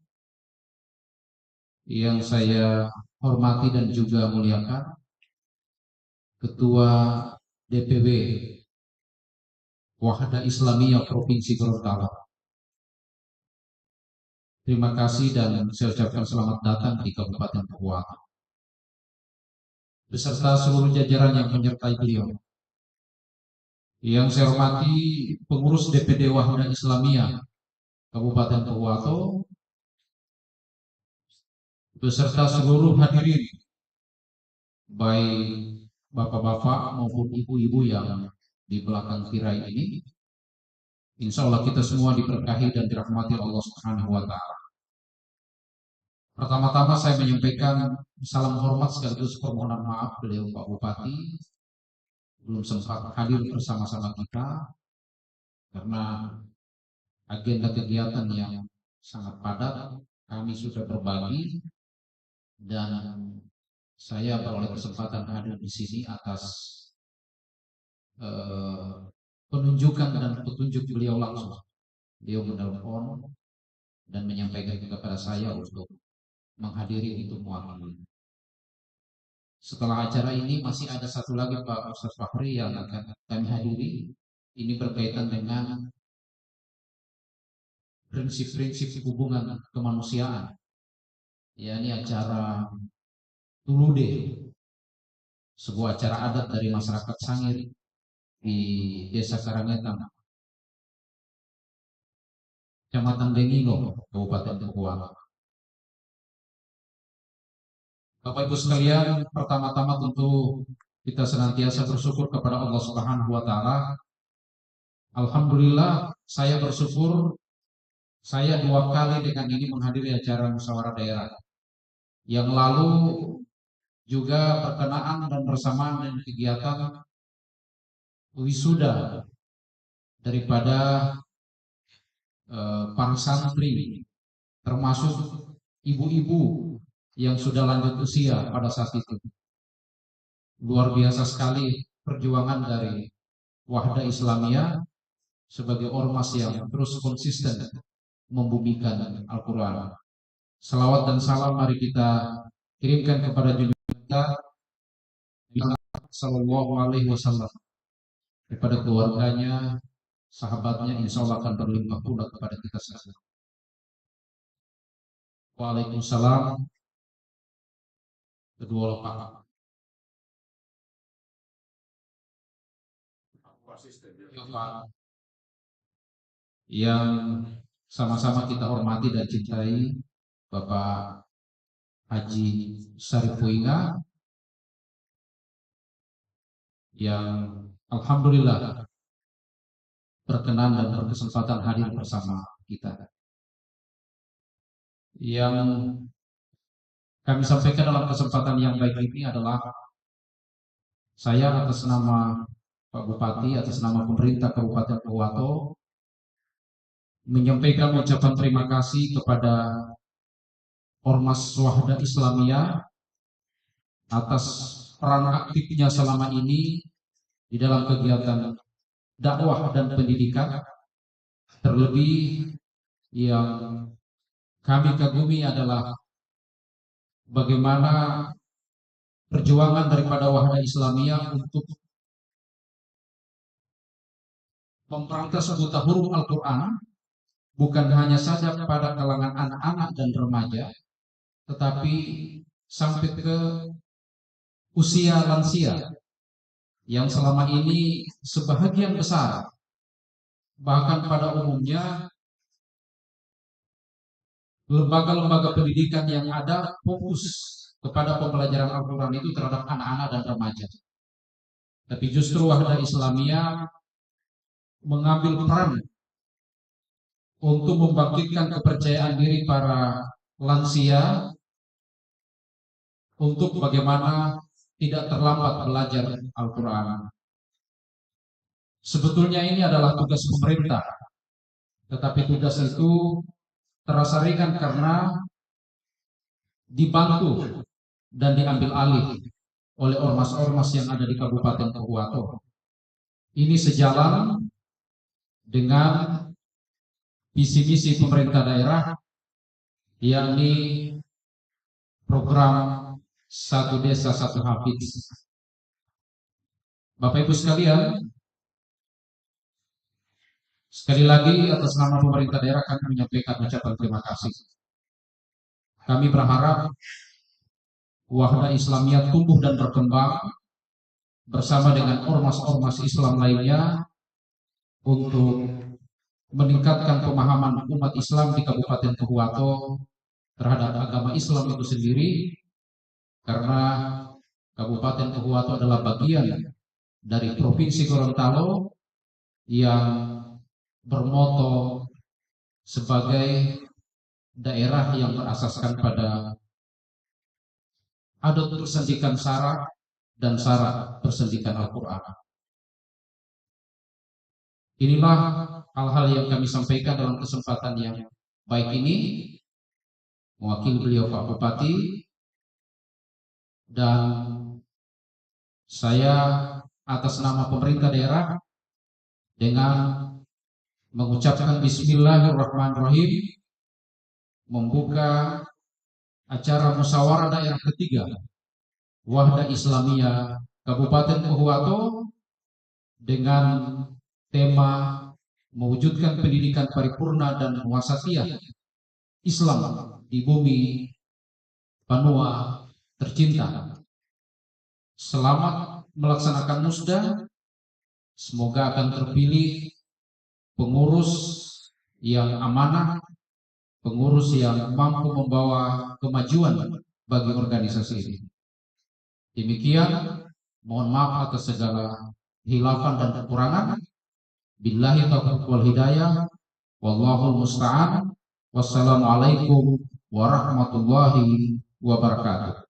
yang saya hormati dan juga muliakan Ketua DPW Wahda Islamiyah Provinsi Gorontalo. Terima kasih dan saya ucapkan selamat datang di Kabupaten Purwokerto, beserta seluruh jajaran yang menyertai beliau. Yang saya hormati pengurus DPD Wahda Islamiyah Kabupaten Purwokerto, beserta seluruh hadirin, baik bapak-bapak maupun ibu-ibu yang di belakang tirai ini. Insya Allah kita semua diberkahi dan dirahmati Allah Subhanahu wa Ta'ala. Pertama-tama saya menyampaikan salam hormat sekaligus permohonan maaf beliau Pak Bupati belum sempat hadir bersama-sama kita karena agenda kegiatan yang sangat padat. Kami sudah berbagi dan saya beroleh kesempatan hadir di sini atas penunjukan dan petunjuk beliau langsung. Beliau menelpon dan menyampaikan kepada saya untuk menghadiri itu mewakili. Setelah acara ini masih ada satu lagi Pak Ustaz Fahri yang akan kami hadiri. Ini berkaitan dengan prinsip-prinsip hubungan kemanusiaan. Ya, ini acara Tulude, sebuah acara adat dari masyarakat Sangir di Desa Karangetang, Kecamatan Dengilo, Kabupaten Purwokerto. Bapak Ibu sekalian, pertama-tama tentu kita senantiasa bersyukur kepada Allah Subhanahu wa Ta'ala. Alhamdulillah, saya bersyukur saya 2 kali dengan ini menghadiri acara musyawarah daerah. Yang lalu juga berkenaan dan bersamaan dengan kegiatan wisuda daripada para santri, termasuk ibu-ibu yang sudah lanjut usia pada saat itu. Luar biasa sekali perjuangan dari Wahda Islamiyah sebagai ormas yang terus konsisten membumikan Al-Quran. Salawat dan salam mari kita kirimkan kepada junjungan kita Sallallahu Alaihi Wasallam, kepada keluarganya, sahabatnya, insya Allah akan berlimpah pula kepada kita semua. Waalaikumsalam. Kedua lopak. Yang sama-sama kita hormati dan cintai Bapak Haji Syarif Puinga, yang alhamdulillah berkenan dan berkesempatan hadir bersama kita. Yang kami sampaikan dalam kesempatan yang baik ini adalah saya atas nama Pak Bupati, atas nama pemerintah Kabupaten Purwokerto menyampaikan ucapan terima kasih kepada Ormas Wahda Islamiyah atas peran aktifnya selama ini di dalam kegiatan dakwah dan pendidikan. Terlebih yang kami kagumi adalah bagaimana perjuangan daripada Wahda Islamiyah untuk memberantas buta huruf Al-Quran, bukan hanya saja pada kalangan anak-anak dan remaja, tetapi sampai ke usia lansia yang selama ini sebahagian besar, bahkan pada umumnya lembaga-lembaga pendidikan yang ada fokus kepada pembelajaran Al-Quran itu terhadap anak-anak dan remaja. Tapi justru Wahda Islamiyah mengambil peran untuk membangkitkan kepercayaan diri para lansia untuk bagaimana tidak terlambat belajar Al-Quran. Sebetulnya ini adalah tugas pemerintah, tetapi tugas itu terasa ringan karena dibantu dan diambil alih oleh ormas-ormas yang ada di Kabupaten Pohuwato. Ini sejalan dengan visi-misi pemerintah daerah, yakni program Satu Desa Satu Hafidz. Bapak Ibu sekalian, sekali lagi atas nama pemerintah daerah kami menyampaikan ucapan terima kasih. Kami berharap Wahda Islamiyah tumbuh dan berkembang bersama dengan ormas-ormas Islam lainnya untuk meningkatkan pemahaman umat Islam di Kabupaten Pohuwato terhadap agama Islam itu sendiri, karena Kabupaten Pohuwato adalah bagian dari Provinsi Gorontalo yang bermoto sebagai daerah yang berasaskan pada adat persendikan syarak dan syarak persendikan Al-Quran. Inilah hal-hal yang kami sampaikan dalam kesempatan yang baik ini, mewakili beliau Pak Bupati, dan saya atas nama pemerintah daerah dengan mengucapkan Bismillahirrahmanirrahim membuka acara musyawarah daerah ketiga Wahda Islamiyah Kabupaten Pohuwato dengan tema mewujudkan pendidikan paripurna dan wasatiyah Islam di bumi Panua tercinta. Selamat melaksanakan musda. Semoga akan terpilih pengurus yang amanah, pengurus yang mampu membawa kemajuan bagi organisasi ini. Demikian, mohon maaf atas segala hilafan dan kekurangan. Billahi taufiq wal hidayah. Wallahul musta'an. Wassalamualaikum warahmatullahi wabarakatuh.